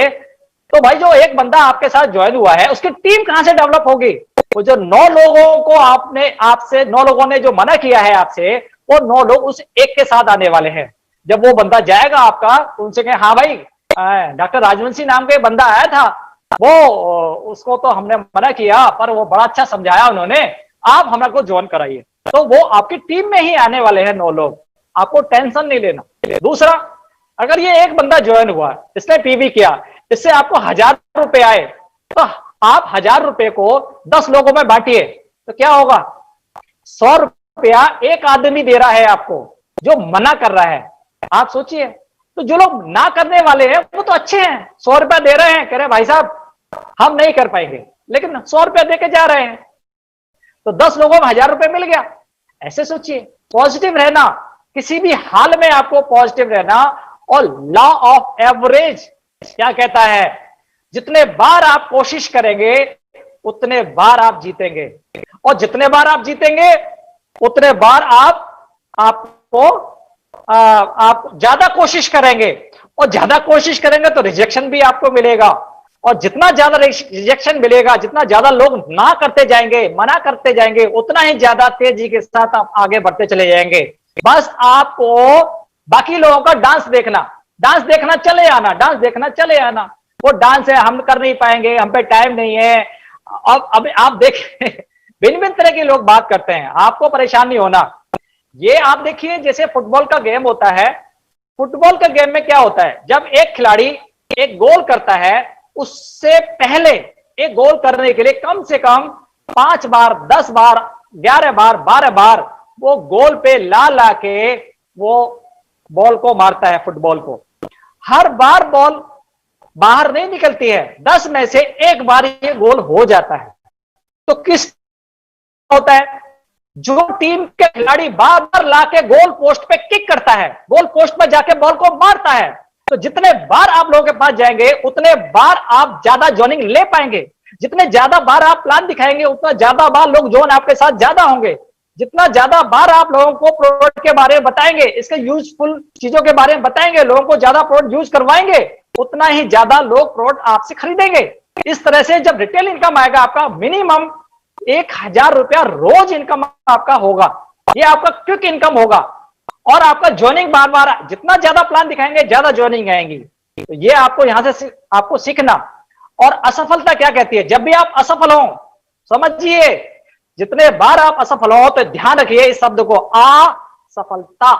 तो भाई जो एक बंदा आपके साथ ज्वाइन हुआ है उसकी टीम कहां से डेवलप होगी। वो जो 9 लोगों को आपसे 9 लोगों ने जो मना किया है आपसे, वो 9 लोग उस एक के साथ आने वाले हैं। जब वो बंदा जाएगा आपका, उनसे कहे हाँ भाई डॉक्टर राजवंशी नाम का बंदा आया था, वो उसको तो हमने मना किया पर वो बड़ा अच्छा समझाया उन्होंने, आप हमारे को ज्वाइन कराइए। तो वो आपकी टीम में ही आने वाले हैं 9 लोग, आपको टेंशन नहीं लेना। दूसरा, अगर ये एक बंदा ज्वाइन हुआ, इसने पीवी किया, इससे आपको 1000 रुपए आए, तो आप 1000 रुपए को 10 लोगों में बांटिए तो क्या होगा, 100 रुपया एक आदमी दे रहा है आपको जो मना कर रहा है। आप सोचिए, तो जो लोग ना करने वाले हैं वो तो अच्छे हैं, 100 रुपया दे रहे हैं, कह रहे भाई साहब हम नहीं कर पाएंगे, लेकिन 100 रुपया देके जा रहे हैं, तो 10 लोगों में 1000 रुपए मिल गया। ऐसे सोचिए, पॉजिटिव रहना, किसी भी हाल में आपको पॉजिटिव रहना। और लॉ ऑफ एवरेज क्या कहता है, जितने बार आप कोशिश करेंगे उतने बार आप जीतेंगे, और जितने बार आप जीतेंगे उतने बार आप ज्यादा कोशिश करेंगे, और ज्यादा कोशिश करेंगे तो रिजेक्शन भी आपको मिलेगा, और जितना ज्यादा रिजेक्शन मिलेगा, जितना ज्यादा लोग ना करते जाएंगे, मना करते जाएंगे, उतना ही ज्यादा तेजी के साथ आप आगे बढ़ते चले जाएंगे। बस आपको बाकी लोगों का डांस देखना चले आना, डांस देखना चले आना। वो डांस है हम कर नहीं पाएंगे, हम पे टाइम नहीं है। अब आप देखें भिन्न भिन्न तरह के लोग बात करते हैं, आपको परेशान नहीं होना। ये आप देखिए, जैसे फुटबॉल का गेम होता है, फुटबॉल के गेम में क्या होता है, जब एक खिलाड़ी एक गोल करता है, उससे पहले एक गोल करने के लिए कम से कम 5 बार, 10 बार, 11 बार, 12 बार वो गोल पे ला के वो बॉल को मारता है, फुटबॉल को। हर बार बॉल बाहर नहीं निकलती है, 10 में से एक बार ये गोल हो जाता है। तो किस होता है, जो टीम के खिलाड़ी बार बार लाके गोल पोस्ट पे किक करता है, गोल पोस्ट पे जाके बॉल को मारता है, तो जितने बार आप लोगों के पास जाएंगे उतने बार आप ज्यादा जॉइनिंग ले पाएंगे। जितने ज्यादा बार आप प्लान दिखाएंगे उतना ज्यादा बार लोग जोन आपके साथ ज्यादा होंगे। जितना ज्यादा बार आप लोगों को प्रोडक्ट के बारे में बताएंगे, इसके यूजफुल चीजों के बारे में बताएंगे, लोगों को ज्यादा प्रोडक्ट यूज करवाएंगे, उतना ही ज्यादा लोग प्रोडक्ट आपसे खरीदेंगे। इस तरह से जब रिटेल इनकम आएगा, आपका मिनिमम 1000 रुपया रोज इनकम आपका होगा, ये आपका क्विक इनकम होगा। और आपका ज्वाइनिंग बार बार, जितना ज्यादा प्लान दिखाएंगे ज्यादा ज्वाइनिंग आएंगी। तो ये आपको यहां से आपको सीखना। और असफलता क्या कहती है, जब भी आप असफल हो, समझिए जितने बार आप असफल हो तो ध्यान रखिए इस शब्द को, असफलता।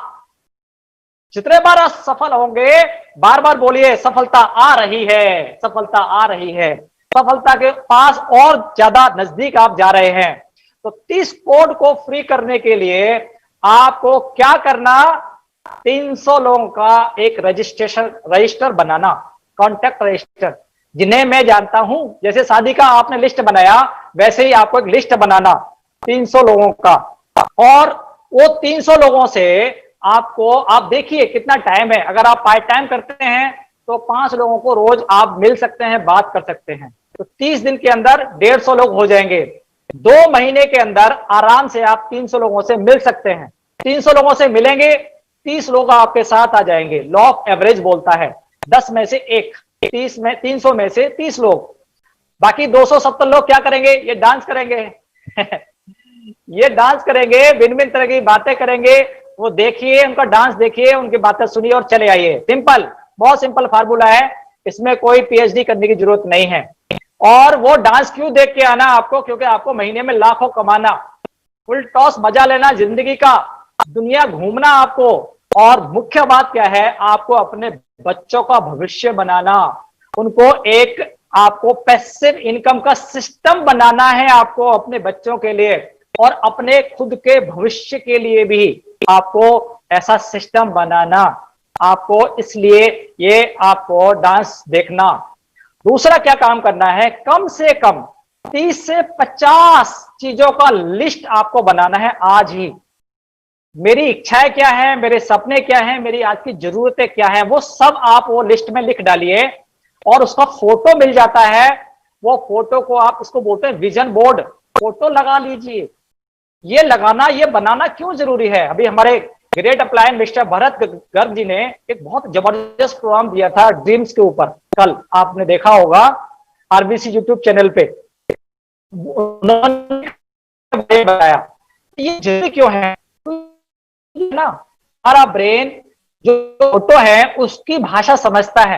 जितने बार असफल होंगे बार बार बोलिए सफलता आ रही है, सफलता आ रही है, सफलता के पास और ज्यादा नजदीक आप जा रहे हैं। तो 30 कोड को फ्री करने के लिए आपको क्या करना, 300 लोगों का एक रजिस्टर बनाना, कॉन्टैक्ट रजिस्टर, जिन्हें मैं जानता हूं। जैसे शादी का आपने लिस्ट बनाया, वैसे ही आपको एक लिस्ट बनाना 300 लोगों का। और वो 300 लोगों से आपको, आप देखिए कितना टाइम है, अगर आप पार्ट टाइम करते हैं तो 5 लोगों को रोज आप मिल सकते हैं, बात कर सकते हैं। तो 30 दिन के अंदर 150 लोग हो जाएंगे। 2 महीने के अंदर आराम से आप 300 लोगों से मिल सकते हैं। 300 लोगों से मिलेंगे, 30 लोग आपके साथ आ जाएंगे। लॉ ऑफ एवरेज बोलता है 10 में से 1, 300 में से 30 लोग। बाकी 270 लोग क्या करेंगे, ये डांस करेंगे ये डांस करेंगे, भिन्न भिन्न तरह की बातें करेंगे। वो देखिए, उनका डांस देखिए, उनकी बातें सुनिए और चले आइए। सिंपल, बहुत सिंपल फार्मूला है, इसमें कोई पीएचडी करने की जरूरत नहीं है। और वो डांस क्यों देख के आना आपको, क्योंकि आपको महीने में लाखों कमाना, फुल टॉस मजा लेना जिंदगी का, दुनिया घूमना आपको। और मुख्य बात क्या है, आपको अपने बच्चों का भविष्य बनाना, उनको एक आपको पैसिव इनकम का सिस्टम बनाना है आपको अपने बच्चों के लिए, और अपने खुद के भविष्य के लिए भी आपको ऐसा सिस्टम बनाना आपको। इसलिए ये आपको डांस देखना। दूसरा क्या काम करना है, कम से कम 30 से 50 चीजों का लिस्ट आपको बनाना है आज ही। मेरी इच्छाएं क्या है, मेरे सपने क्या है, मेरी आज की जरूरतें क्या है, वो सब आप वो लिस्ट में लिख डालिए और उसका फोटो मिल जाता है। वो फोटो को आप उसको बोलते हैं विजन बोर्ड, फोटो लगा लीजिए। ये लगाना, ये बनाना क्यों जरूरी है? अभी हमारे ग्रेट अप्लायन मिस्टर भरत गर्ग जी ने एक बहुत जबरदस्त प्रोग्राम दिया था ड्रीम्स के ऊपर, कल आपने देखा होगा आरबीसी यूट्यूब चैनल पे। उन्होंने बताया ये जरूरी क्यों है ना, हमारा ब्रेन जो फोटो है उसकी भाषा समझता है,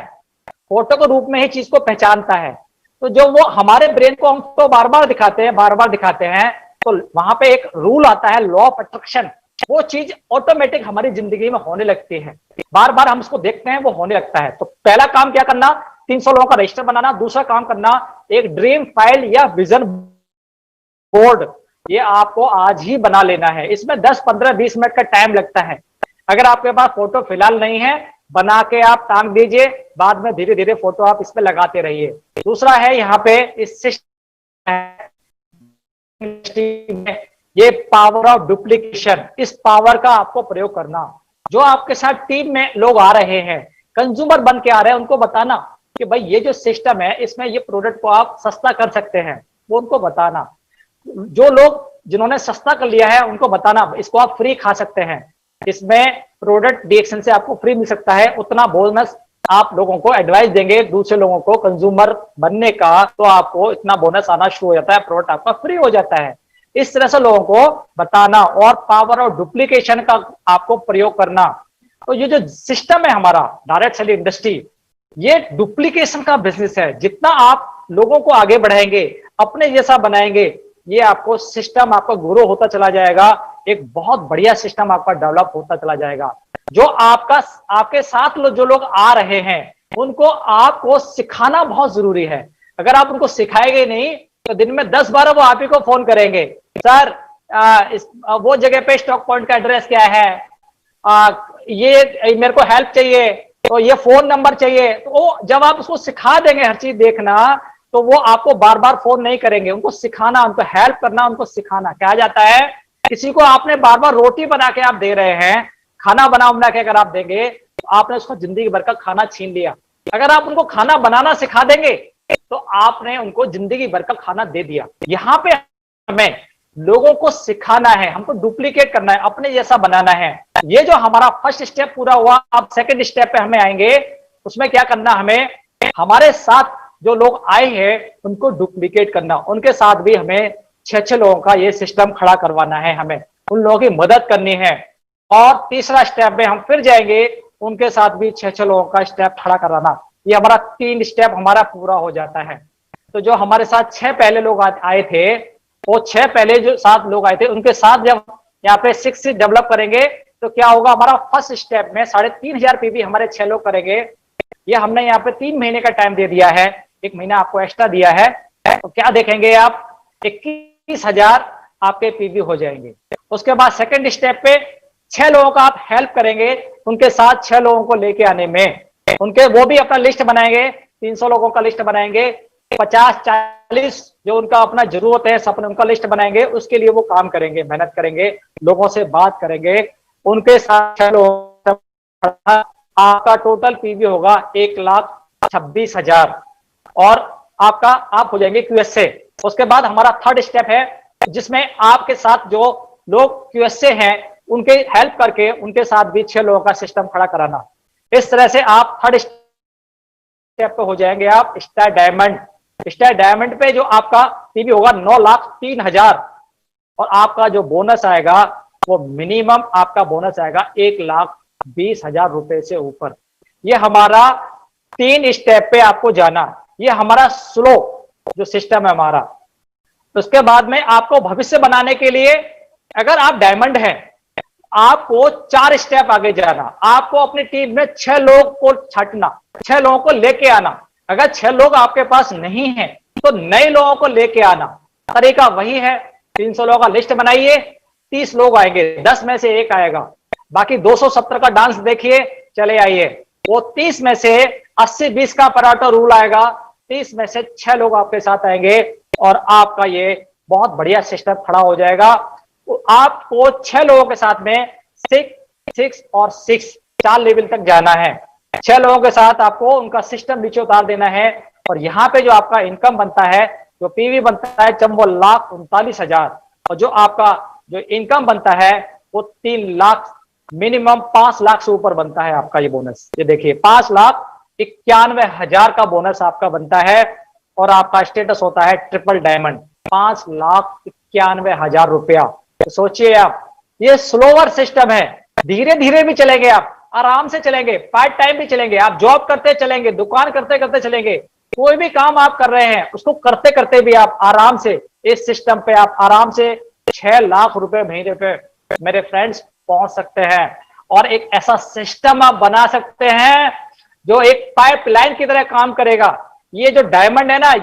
फोटो के रूप में ही चीज को पहचानता है। तो जो वो हमारे ब्रेन को हम तो बार बार दिखाते हैं, बार बार दिखाते हैं, तो वहां पे एक रूल आता है, लॉ ऑफ अट्रैक्शन। वो चीज ऑटोमेटिक हमारी जिंदगी में होने लगती है, बार बार हम उसको देखते हैं, वो होने लगता है। तो पहला काम क्या करना, 300 लोगों का रजिस्टर बनाना। दूसरा काम करना, एक ड्रीम फाइल या विजन बोर्ड, ये आपको आज ही बना लेना है। इसमें 10, 15, 20 मिनट का टाइम लगता है। अगर आपके पास फोटो फिलहाल नहीं है, बना के आप टांग दीजिए, बाद में धीरे धीरे फोटो आप इसमें लगाते रहिए। दूसरा है यहाँ पे इस ये पावर ऑफ डुप्लीकेशन, इस पावर का आपको प्रयोग करना। जो आपके साथ टीम में लोग आ रहे हैं, कंज्यूमर बन के आ रहे हैं, उनको बताना कि भाई ये जो सिस्टम है इसमें ये प्रोडक्ट को आप सस्ता कर सकते हैं, वो उनको बताना। जो लोग जिन्होंने सस्ता कर लिया है उनको बताना इसको आप फ्री खा सकते हैं, इसमें प्रोडक्ट डीएक्शन से आपको फ्री मिल सकता है, उतना बोनस आप लोगों को एडवाइस देंगे दूसरे लोगों को कंज्यूमर बनने का, तो आपको इतना बोनस आना शुरू हो जाता है, प्रोडक्ट आपका फ्री हो जाता है। इस तरह से लोगों को बताना और पावर ऑफ डुप्लीकेशन का आपको प्रयोग करना। तो ये जो सिस्टम है हमारा डायरेक्ट सेलिंग इंडस्ट्री, ये डुप्लीकेशन का बिजनेस है। जितना आप लोगों को आगे बढ़ाएंगे, अपने जैसा बनाएंगे, ये आपको सिस्टम आपका ग्रो होता चला जाएगा, एक बहुत बढ़िया सिस्टम आपका डेवलप होता चला जाएगा। जो आपके साथ जो लोग आ रहे हैं उनको आपको सिखाना बहुत जरूरी है। अगर आप उनको सिखाएंगे नहीं तो दिन में 10-12 वो आप ही को फोन करेंगे, सर वो जगह पे स्टॉक पॉइंट का एड्रेस क्या है, ये मेरे को हेल्प चाहिए, तो ये फोन नंबर चाहिए। तो जब आप उसको सिखा देंगे हर चीज देखना, तो वो आपको बार बार फोन नहीं करेंगे। उनको सिखाना, उनको हेल्प करना, उनको सिखाना। कहा जाता है किसी को आपने बार बार रोटी बना के आप दे रहे हैं, खाना बना के अगर आप देंगे तो आपने उसको जिंदगी भर का खाना छीन लिया। अगर आप उनको खाना बनाना सिखा देंगे तो आपने उनको जिंदगी भर का खाना दे दिया। यहाँ पे हमें लोगों को सिखाना है, हमको डुप्लीकेट करना है, अपने जैसा बनाना है। ये जो हमारा फर्स्ट स्टेप पूरा हुआ, अब सेकंड स्टेप पे हमें आएंगे। उसमें क्या करना, हमें हमारे साथ जो लोग आए हैं उनको डुप्लीकेट करना, उनके साथ भी हमें 6-6 लोगों का ये सिस्टम खड़ा करवाना है, हमें उन लोगों की मदद करनी है। और तीसरा स्टेप में हम फिर जाएंगे, उनके साथ भी 6-6 लोगों का स्टेप खड़ा कराना। ये हमारा 3 स्टेप हमारा पूरा हो जाता है। तो जो हमारे साथ 6 पहले लोग आए थे, वो 6 पहले जो 7 लोग आए थे, उनके साथ जब यहाँ पे 6 डेवलप करेंगे तो क्या होगा, हमारा फर्स्ट स्टेप में 3,500 पीवी हमारे 6 लोग करेंगे। ये हमने यहाँ पे 3 महीने का टाइम दे दिया है, 1 महीना आपको एक्स्ट्रा दिया है। तो क्या देखेंगे आप, 21,000 आपके पीवी हो जाएंगे। उसके बाद सेकंड स्टेप पे 6 लोगों का आप हेल्प करेंगे, उनके साथ 6 लोगों को लेके आने में। उनके वो भी अपना लिस्ट बनाएंगे, 300 लोगों का लिस्ट बनाएंगे, 50-40 जो उनका अपना जरूरत है सपने, उनका लिस्ट बनाएंगे। उसके लिए वो काम करेंगे, मेहनत करेंगे, लोगों से बात करेंगे, उनके साथ 6 लोग। आपका टोटल पीवी होगा 1,26,000 और आपका आप हो जाएंगे क्यूएसए। उसके बाद हमारा थर्ड स्टेप है जिसमें आपके साथ जो लोग क्यूएसए हैं उनके हेल्प करके उनके साथ भी 6 लोगों का सिस्टम खड़ा कराना। इस तरह से आप थर्ड स्टेप पे हो जाएंगे आप स्टार डायमंड। स्टार डायमंड पे जो आपका पीवी होगा 9,03,000 और आपका जो बोनस आएगा वो मिनिमम आपका बोनस आएगा 1,20,000 रुपए से ऊपर। ये हमारा 3 स्टेप पे आपको जाना, ये हमारा स्लो जो सिस्टम है हमारा। उसके बाद में आपको भविष्य बनाने के लिए, अगर आप डायमंड हैं, आपको 4 स्टेप आगे जाना। आपको अपनी टीम में 6 लोग को छांटना, 6 लोगों को लेके आना। अगर 6 लोग आपके पास नहीं है तो नए लोगों को लेके आना। तरीका वही है, 300 लोगों का लिस्ट बनाइए, 30 लोग आएंगे, 10 में से 1 आएगा। बाकी 270 का डांस देखिए, चले आइए। वो 30 में से 80-20 का पराठा रूल आएगा, 30 में से 6 लोग आपके साथ आएंगे और आपका ये बहुत बढ़िया सिस्टम खड़ा हो जाएगा। तो आपको 6 लोगों के साथ में 6, 6 और 6, 4 लेवल तक जाना है। 6 लोगों के साथ आपको उनका सिस्टम नीचे उतार देना है। और यहाँ पे जो आपका इनकम बनता है, जो पीवी बनता है, 1,39,000, और जो आपका जो इनकम बनता है वो 3 लाख, मिनिमम 5 लाख से ऊपर बनता है आपका ये बोनस। ये देखिए 5,91,000 का बोनस आपका बनता है। और आपका स्टेटस होता है ट्रिपल डायमंड, 5,91,000 रुपया। तो सोचिए आप, ये स्लोवर सिस्टम है, धीरे धीरे भी चलेंगे आप, आराम से चलेंगे, पार्ट टाइम भी चलेंगे, आप जॉब करते चलेंगे, दुकान करते करते चलेंगे, कोई भी काम आप कर रहे हैं उसको करते करते भी आप आराम से इस सिस्टम पे आप आराम से 6 लाख रुपए महीने पे मेरे फ्रेंड्स पहुंच सकते हैं। और एक ऐसा सिस्टम आप बना सकते हैं जो एक पाइपलाइन की तरह काम करेगा। ये जो डायमंड है ना,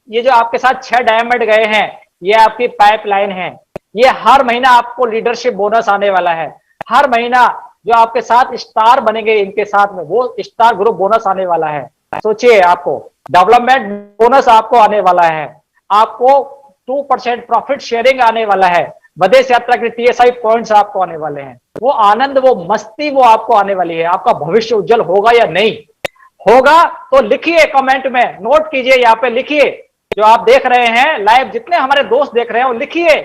ये जो आपके साथ 6 डायमंड गए हैं, ये आपकी पाइपलाइन है। ये हर महीना आपको लीडरशिप बोनस आने वाला है। हर महीना जो आपके साथ स्टार बनेंगे इनके साथ में, वो स्टार ग्रुप बोनस आने वाला है। सोचिए, आपको डेवलपमेंट बोनस आपको आने वाला है, आपको 2% प्रॉफिट शेयरिंग आने वाला है, विदेश यात्रा के TSI पॉइंट्स आपको आने वाले हैं। वो आनंद, वो मस्ती वो आपको आने वाली है। आपका भविष्य उज्जवल होगा या नहीं होगा तो लिखिए कमेंट में, नोट कीजिए, यहाँ पे लिखिए। जो आप देख रहे हैं लाइव, जितने हमारे दोस्त देख रहे हैं वो लिखिए,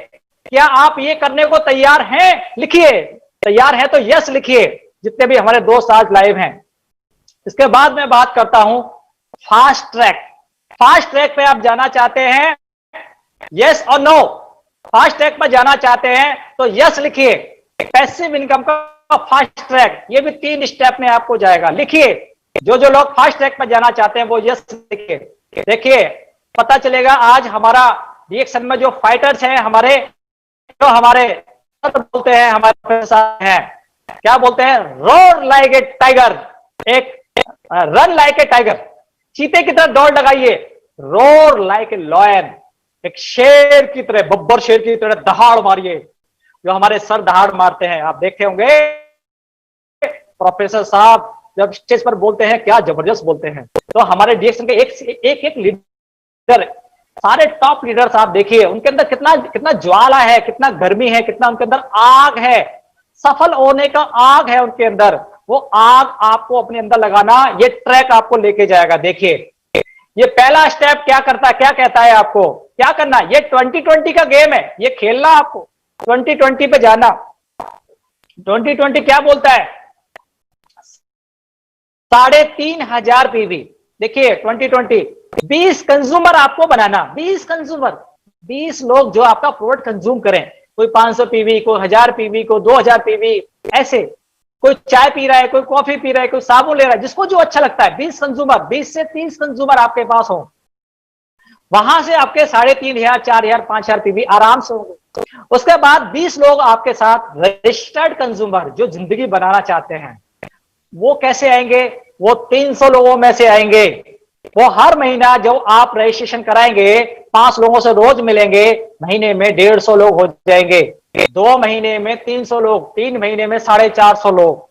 क्या आप ये करने को तैयार हैं? लिखिए, तैयार है तो यस लिखिए, जितने भी हमारे दोस्त आज लाइव हैं। इसके बाद मैं बात करता हूं फास्ट ट्रैक। फास्ट ट्रैक पे आप जाना चाहते हैं, यस और नो? फास्ट ट्रैक पर जाना चाहते हैं तो यस लिखिए। पैसिव इनकम का फास्ट ट्रैक, ये भी 3 स्टेप में आपको जाएगा। लिखिए, जो लोग फास्ट ट्रैक पर जाना चाहते हैं वो यस लिखिए। देखिए, पता चलेगा आज हमारा रिएक्शन में जो फाइटर्स हैं हमारे, जो हमारे बोलते हैं, हमारे साथ हैं, क्या बोलते हैं? रोर लाइक ए टाइगर, एक रन लाइक ए टाइगर, चीते की तरह दौड़ लगाइए। रोर लाइक ए लॉयन, एक शेर की तरह, बब्बर शेर की तरह दहाड़ मारिए, जो हमारे सर दहाड़ मारते हैं। आप देखे होंगे प्रोफेसर साहब जब स्टेज पर बोलते हैं क्या जबरदस्त बोलते हैं। तो हमारे डीएक्शन के एक लीडर, सारे टॉप लीडर्स आप देखिए, उनके अंदर कितना ज्वाला है, कितना गर्मी है, कितना उनके अंदर आग है, सफल होने का आग है उनके अंदर। वो आग आपको अपने अंदर लगाना, ये ट्रैक आपको लेके जाएगा। देखिए, ये पहला स्टेप क्या करता है, क्या कहता है आपको क्या करना? ये 2020 का गेम है, ये खेलना आपको, 2020 पे जाना। 2020 क्या बोलता है? 3,500 पीवी। देखिए 2020 20 कंज्यूमर आपको बनाना, 20 कंज्यूमर, 20 लोग जो आपका प्रोडक्ट कंज्यूम करें। कोई 500 पीवी, कोई 1000 पीवी, कोई 2000 पीवी, ऐसे। कोई चाय पी रहा है, कोई कॉफी पी रहा है, कोई साबुन ले रहा है, जिसको जो अच्छा लगता है। 20 कंज्यूमर, 20 से 30 कंज्यूमर आपके पास हो, वहां से आपके 3,500, 4,000, 5,000 पीवी आराम से होंगे। उसके बाद 20 लोग आपके साथ रजिस्टर्ड कंज्यूमर जो जिंदगी बनाना चाहते हैं, वो कैसे आएंगे? वो 300 लोगों में से आएंगे। वो हर महीना जब आप रजिस्ट्रेशन कराएंगे, 5 लोगों से रोज मिलेंगे, महीने में 150 लोग हो जाएंगे, 2 महीने में 300 लोग, 3 महीने में 450 लोग।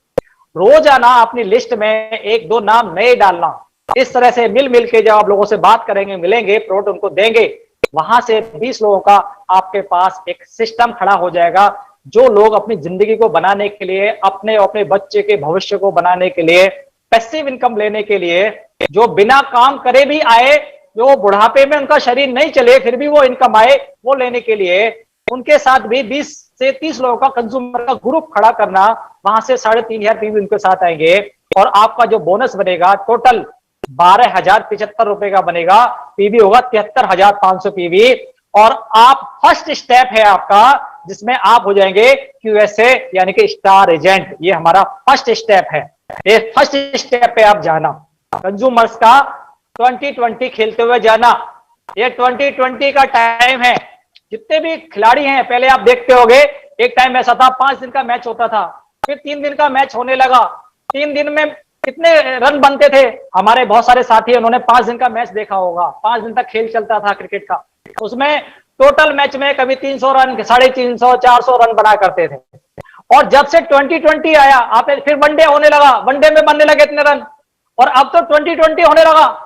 रोजाना अपनी लिस्ट में 1-2 नाम नए डालना। इस तरह से मिल के जब आप लोगों से बात करेंगे, मिलेंगे, प्रोडक्ट उनको देंगे, वहां से 20 लोगों का आपके पास एक सिस्टम खड़ा हो जाएगा। जो लोग अपनी जिंदगी को बनाने के लिए, अपने बच्चे के भविष्य को बनाने के लिए, पैसिव इनकम लेने के लिए, जो बिना काम करे भी आए, जो बुढ़ापे में उनका शरीर नहीं चले फिर भी वो इनकम आए, वो लेने के लिए उनके साथ भी 20 से 30 लोगों का कंज्यूमर का ग्रुप खड़ा करना। वहां से 3,500 पीवी उनके साथ आएंगे और आपका जो बोनस बनेगा टोटल 12,075 रुपए का बनेगा। पीवी होगा 73,500 पीवी। और आप फर्स्ट स्टेप है आपका, जिसमें आप हो जाएंगे QSA यानी कि स्टार एजेंट। ये हमारा फर्स्ट स्टेप है। ये फर्स्ट स्टेप पे आप जाना, कंज्यूमर्स का 2020 खेलते हुए जाना। ये 2020 का टाइम है। जितने भी खिलाड़ी हैं, पहले आप देखते होंगे एक टाइम ऐसा था 5 दिन का मैच होता था, फिर 3 दिन का मैच होने लगा। 3 दिन में कितने रन बनते थे? हमारे बहुत सारे साथी उन्होंने 5 दिन का मैच देखा होगा। 5 दिन तक खेल चलता था क्रिकेट का। उसमें टोटल मैच में कभी 300 रन, 350, 400 रन बना करते थे। और जब से 2020 आया, आप फिर वनडे होने लगा, वनडे में बनने लगे इतने रन। और अब तो 2020 होने लगा,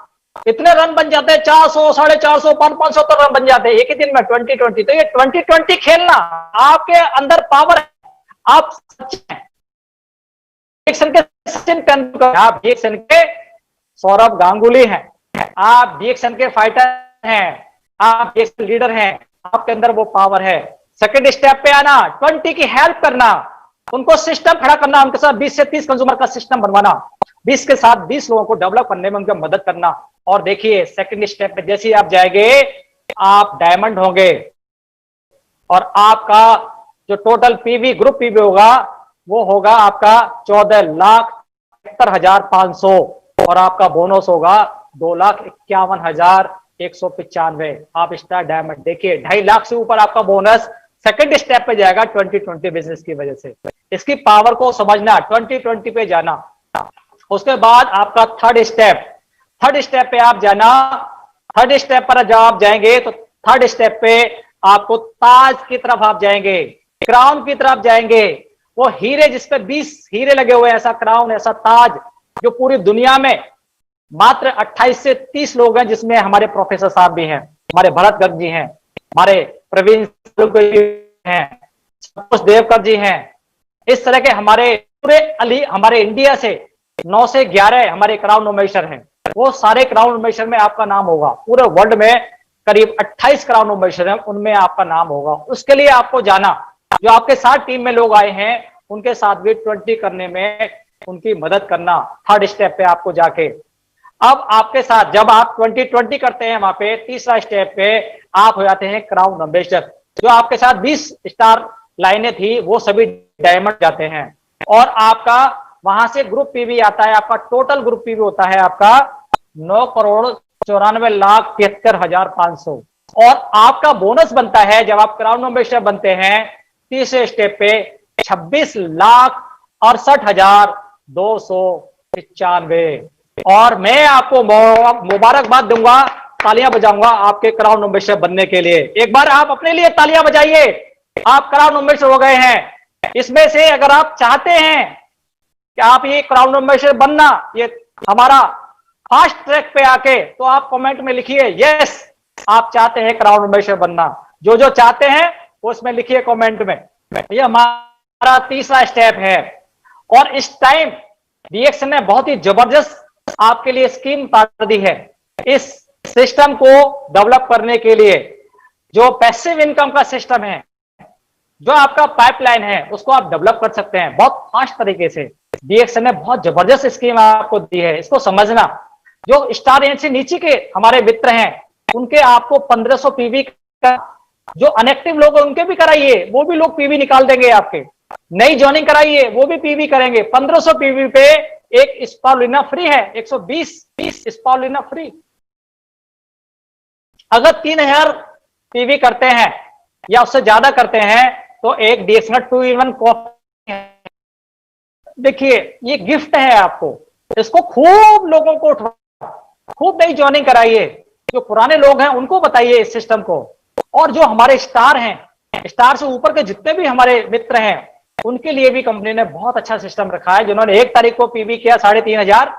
इतने रन बन जाते हैं, 400, 450, 550 रन बन जाते हैं एक ही दिन में। 2020 तो ये 2020 खेलना, आपके अंदर पावर है, आप सच हैं, BXN के सचिन तेंदुलकर, आप BXN के सौरभ गांगुली हैं, आप BXN के फाइटर हैं, आप BXN लीडर हैं, आपके अंदर वो पावर है। सेकंड स्टेप पे आना, 20 की हेल्प करना, उनको सिस्टम खड़ा करना, उनके साथ 20 से 30 कंज्यूमर का सिस्टम बनवाना, 20 के साथ 20 लोगों को डेवलप करने में उनकी मदद करना। और देखिए सेकंड स्टेप पे जैसे ही आप जाएंगे, आप डायमंड होंगे और आपका जो टोटल पीवी ग्रुप पीवी होगा वो होगा आपका 14,71,500 और आपका बोनस होगा 2,51,195। आप स्टार डायमंड देखिए 2.5 लाख से ऊपर आपका बोनस सेकंड स्टेप पे जाएगा 2020 बिजनेस की वजह से। इसकी पावर को समझना, 2020 पे जाना। उसके बाद आपका थर्ड स्टेप पे आप जाना। थर्ड स्टेप पर जब आप जाएंगे तो थर्ड स्टेप पे आपको ताज की तरफ आप जाएंगे, क्राउन की तरफ जाएंगे। वो हीरे जिसपे 20 हीरे लगे हुए हैं, ऐसा क्राउन, ऐसा ताज जो पूरी दुनिया में मात्र 28 से 30 लोग हैं, जिसमें हमारे प्रोफेसर साहब भी हैं, हमारे भरत गर्ग जी हैं, हमारे प्रवीण हैं, संतोष देवकर जी हैं। इस तरह के हमारे पूरे हमारे इंडिया से 9 से 11 हमारे क्राउन नोमेशर हैं। वो सारे क्राउन नोमेशर में आपका नाम होगा। पूरे वर्ल्ड में करीब 28 क्राउन नोमेशर हैं, उनमें आपका नाम होगा। उसके लिए आपको जाना, जो आपके साथ टीम में लोग आए हैं उनके साथ भी 20 करने में उनकी मदद करना, थर्ड स्टेप पे आपको जाके। अब आपके साथ जब आप 20 करते हैं, वहां पे तीसरा स्टेप पे आप हो जाते हैं क्राउन एम्बेसडर। जो आपके साथ 20 स्टार लाइनें थी वो सभी डायमंड जाते हैं और आपका वहां से ग्रुप पीवी आता है। आपका टोटल ग्रुप पीवी होता है आपका 9,94,73,500 और आपका बोनस बनता है जब आप क्राउन एम्बेसडर बनते हैं तीसरे स्टेप पे 26,68,295। और मैं आपको मुबारकबाद दूंगा, तालियां बजाऊंगा आपके क्राउन एम्बेसडर बनने के लिए। एक बार आप अपने लिए तालियां बजाइए, आप क्राउन एम्बेसडर हो गए हैं। इसमें से अगर आप चाहते हैं कि आप ये क्राउन एम्बेसडर बनना, ये हमारा फास्ट ट्रैक पे आके, तो आप कमेंट में लिखिए यस, आप चाहते हैं क्राउन एम्बेसडर बनना। जो जो चाहते हैं वो उसमें लिखिए कमेंट में। ये हमारा तीसरा स्टेप है और इस टाइम BXN ने बहुत ही जबरदस्त आपके लिए स्कीम उतार दी है। इस सिस्टम को डेवलप करने के लिए जो पैसिव इनकम का सिस्टम है, जो आपका पाइपलाइन है, उसको आप डेवलप कर सकते हैं बहुत फास्ट तरीके से। BXN ने बहुत जबरदस्त स्कीम आपको दी है, इसको समझना। जो स्टार रेंज से नीचे के हमारे मित्र हैं उनके आपको 1500 पीवी का, जो अनएक्टिव लोग हैं उनके भी कराइए, वो भी लोग पीवी निकाल देंगे आपके। नई ज्वाइनिंग कराइए, वो भी पीवी करेंगे। 1500 पीवी पे एक स्पाउलिना फ्री है, 120 स्पाउलिना फ्री। अगर 3000 पीवी करते हैं या उससे ज्यादा करते हैं तो एक DXN 2-in-1 कॉफी है। देखिए ये गिफ्ट है आपको, इसको खूब लोगों को खूब नई ज्वाइनिंग कराइए। जो पुराने लोग हैं उनको बताइए इस सिस्टम को, और जो हमारे स्टार हैं, स्टार से ऊपर के जितने भी हमारे मित्र हैं, उनके लिए भी कंपनी ने बहुत अच्छा सिस्टम रखा है। जिन्होंने 1 तारीख को पीवी किया 3,500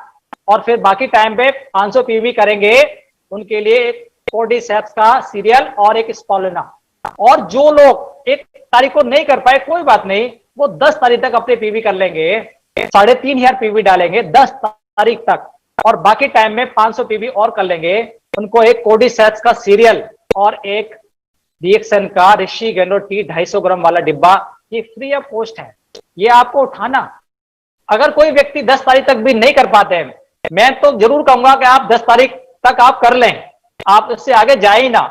और फिर बाकी टाइम पे 500 पीवी करेंगे, उनके लिए एक कोर्डिसेप्स का सीरियल और एक स्पाउलिना। और जो लोग 1 तारीख को नहीं कर पाए, कोई बात नहीं, वो 10 तारीख तक अपने पीवी कर लेंगे, 3,500 पीवी डालेंगे 10 तारीख तक, और बाकी टाइम में 500 पीवी और कर लेंगे। उनको एक कोर्डिसेप्स का सीरियल और एक BXN का ऋषि गैनो टी 250 ग्राम वाला डिब्बा, ये फ्री ऑफ कॉस्ट है, ये आपको उठाना। अगर कोई व्यक्ति 10 तारीख तक भी नहीं कर पाते हैं, मैं तो जरूर कहूंगा कि आप 10 तारीख तक आप कर लें, आप उससे आगे जाए ही ना।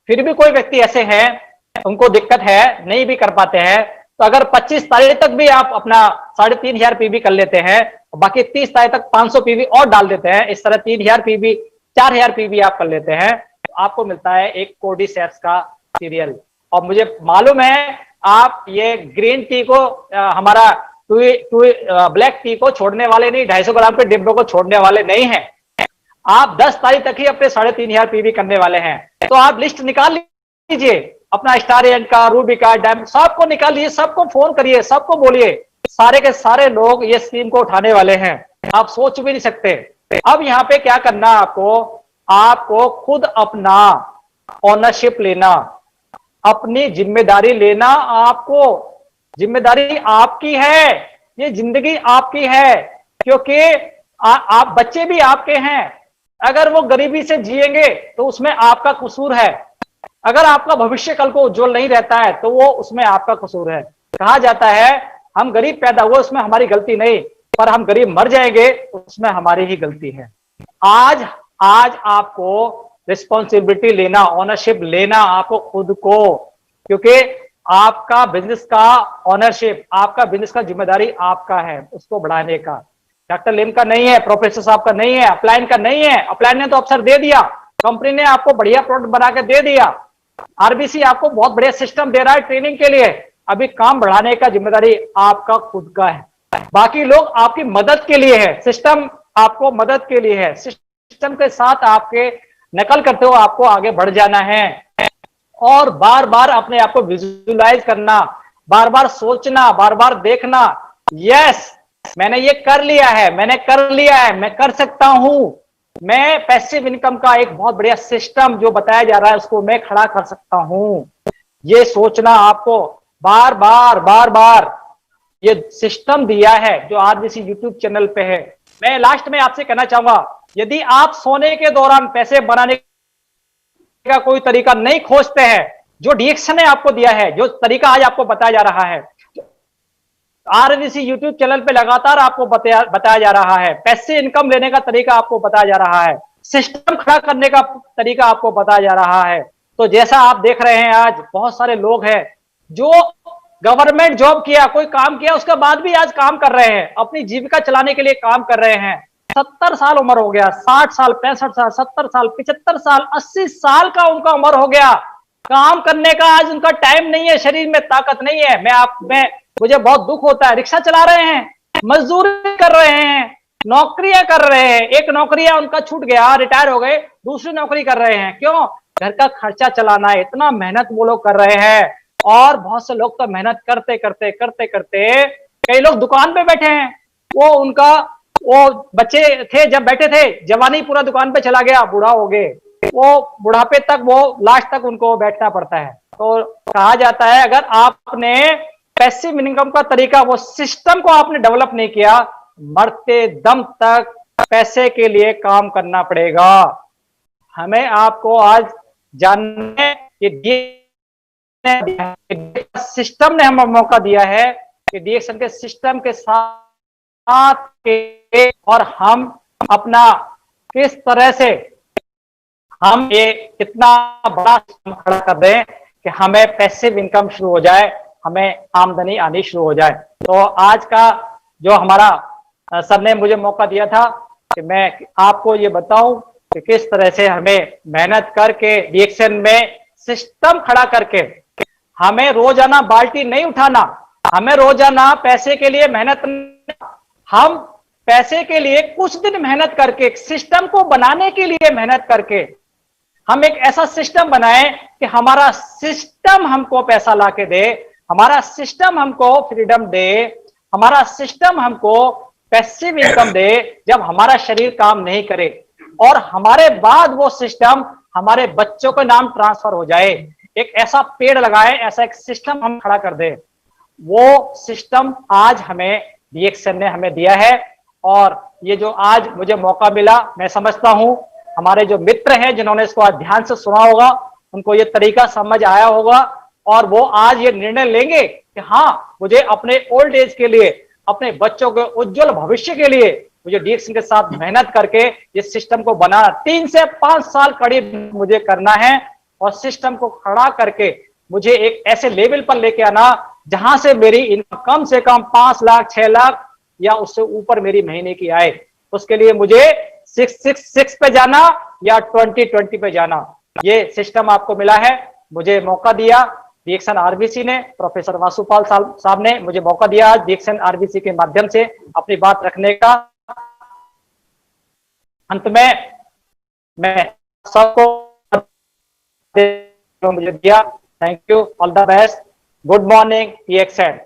फिर भी कोई व्यक्ति ऐसे हैं उनको दिक्कत है, नहीं भी कर पाते हैं, तो अगर 25 तारीख तक भी आप अपना 3,500 पीवी कर लेते हैं, बाकी 30 तारीख तक 500 पीवी और डाल देते हैं, इस तरह 3,000 पीवी 4,000 पीवी आप कर लेते हैं, तो आपको मिलता है एक कोर्डिसेप्स का सीरियल। और मुझे मालूम है आप ये ग्रीन टी को हमारा ब्लैक टी को छोड़ने वाले नहीं, 250 ग्राम के डिब्बों को छोड़ने वाले नहीं हैं। आप 10 तारीख तक ही अपने 3,500 पीवी करने वाले हैं। तो आप लिस्ट निकाल लीजिए अपना स्टार एंड का, रूबी का, डायमंड, सबको निकाल लीजिए, सबको फोन करिए, सबको बोलिए, सारे के सारे लोग ये स्कीम को उठाने वाले हैं, आप सोच भी नहीं सकते। अब यहाँ पे क्या करना, आपको खुद अपना ओनरशिप लेना, अपनी जिम्मेदारी लेना। आपको जिम्मेदारी आपकी है ये जिंदगी आपकी है, क्योंकि आप बच्चे भी आपके हैं। अगर वो गरीबी से जिएंगे तो उसमें आपका कसूर है। अगर आपका भविष्य कल को उज्जवल नहीं रहता है तो वो उसमें आपका कसूर है। कहा जाता है हम गरीब पैदा हुए उसमें हमारी गलती नहीं, पर हम गरीब मर जाएंगे उसमें हमारी ही गलती है। आज आज आपको रिस्पॉन्सिबिलिटी लेना, ऑनरशिप लेना आपको खुद को, क्योंकि आपका बिजनेस का ऑनरशिप, आपका बिजनेस का जिम्मेदारी आपका है उसको बढ़ाने का। डॉक्टर लिम का नहीं है, प्रोफेसर साहब का नहीं है, अपलाइन का नहीं है। अपलाइन ने तो अवसर दे दिया, कंपनी ने आपको बढ़िया प्रोडक्ट बना के दे दिया, आरबीसी आपको बहुत बढ़िया सिस्टम दे रहा है ट्रेनिंग के लिए। अभी काम बढ़ाने का जिम्मेदारी आपका खुद का है। बाकी लोग आपकी मदद के लिए है, सिस्टम आपको मदद के लिए है। सिस्टम के साथ आपके नकल करते हुए आपको आगे बढ़ जाना है और बार बार अपने आप को विजुअलाइज करना, बार बार सोचना, बार बार देखना, यस मैंने ये कर लिया है, मैंने कर लिया है, मैं कर सकता हूं, मैं पैसिव इनकम का एक बहुत बढ़िया सिस्टम जो बताया जा रहा है उसको मैं खड़ा कर सकता हूं। ये सोचना आपको बार बार बार बार। ये सिस्टम दिया है जो आरबीसी यूट्यूब चैनल पे है। मैं लास्ट में आपसे कहना चाहूंगा, यदि आप सोने के दौरान पैसे बनाने का कोई तरीका नहीं खोजते हैं, जो डीएक्शन ने आपको दिया है, जो तरीका आज आपको बताया जा रहा है, आरबीसी यूट्यूब चैनल पे लगातार आपको बताया जा रहा है, पैसे इनकम लेने का तरीका आपको बताया जा रहा है, सिस्टम खड़ा करने का तरीका आपको बताया जा रहा है। तो जैसा आप देख रहे हैं आज बहुत सारे लोग हैं जो गवर्नमेंट जॉब किया, कोई काम किया, उसके बाद भी आज काम कर रहे हैं, अपनी जीविका चलाने के लिए काम कर रहे हैं। 70 साल उम्र हो गया, 60 साल, 65 साल, 70 साल, 75 साल, 80 साल का उनका उम्र हो गया, काम करने का आज उनका टाइम नहीं है, शरीर में ताकत नहीं है। मुझे बहुत दुख होता है, रिक्शा चला रहे हैं, मजदूरी कर रहे हैं, नौकरियां कर रहे हैं, एक नौकरियां उनका छूट गया, रिटायर हो गए, दूसरी नौकरी कर रहे हैं। क्यों? घर का खर्चा चलाना है, इतना मेहनत वो लोग कर रहे हैं। और बहुत से लोग तो मेहनत करते करते करते करते, कई लोग दुकान पे बैठे हैं, वो बच्चे थे जब बैठे थे, जवानी पूरा दुकान पे चला गया, बूढ़ा हो गए, वो बुढ़ापे तक, वो लास्ट तक उनको बैठना पड़ता है। तो कहा जाता है अगर आपने पैसिव इनकम का तरीका, वो सिस्टम को आपने डेवलप नहीं किया, मरते दम तक पैसे के लिए काम करना पड़ेगा। हमें आपको आज जानने सिस्टम ने हमें मौका दिया है कि डीएक्शन के सिस्टम के साथ के, और हम अपना किस तरह से हम ये कितना बड़ा खड़ा कर दें कि हमें पैसिव इनकम शुरू हो जाए, हमें आमदनी आनी शुरू हो जाए। तो आज का जो हमारा सर ने मुझे मौका दिया था कि मैं आपको ये बताऊं कि किस तरह से हमें मेहनत करके डीएक्शन में सिस्टम खड़ा करके, हमें रोजाना बाल्टी नहीं उठाना, हमें रोजाना पैसे के लिए मेहनत, हम पैसे के लिए कुछ दिन मेहनत करके, सिस्टम को बनाने के लिए मेहनत करके, हम एक ऐसा सिस्टम बनाएं कि हमारा सिस्टम हमको पैसा लाके दे, हमारा सिस्टम हमको फ्रीडम दे, हमारा सिस्टम हमको पैसिव इनकम दे जब हमारा शरीर काम नहीं करे, और हमारे बाद वो सिस्टम हमारे बच्चों के नाम ट्रांसफर हो जाए। एक ऐसा पेड़ लगाए, ऐसा एक सिस्टम हम खड़ा कर दे। वो सिस्टम आज हमें डीएक्शन ने हमें दिया है, और ये जो आज मुझे मौका मिला, मैं समझता हूं हमारे जो मित्र हैं जिन्होंने इसको आज ध्यान से सुना होगा, उनको ये तरीका समझ आया होगा, और वो आज ये निर्णय लेंगे कि हाँ, मुझे अपने ओल्ड एज के लिए, अपने बच्चों के उज्जवल भविष्य के लिए मुझे डीएक्शन के साथ मेहनत करके इस सिस्टम को बनाना, 3 से 5 साल कड़ी मुझे करना है, और सिस्टम को खड़ा करके मुझे एक ऐसे लेवल पर लेके आना जहां से मेरी इनकम कम से कम 5 लाख, 6 लाख या उससे ऊपर मेरी महीने की आए। उसके लिए मुझे 666 पे जाना या 2020 पे जाना, ये सिस्टम आपको मिला है। मुझे मौका दिया डीएक्शन आरबीसी ने, प्रोफेसर वासुपाल साहब ने मुझे मौका दिया आज डीएक्शन आरबीसी के माध्यम से अपनी बात रखने का। अंत में मैं सबको मुझे दिया, thank you, all the best, good morning डीएक्शन।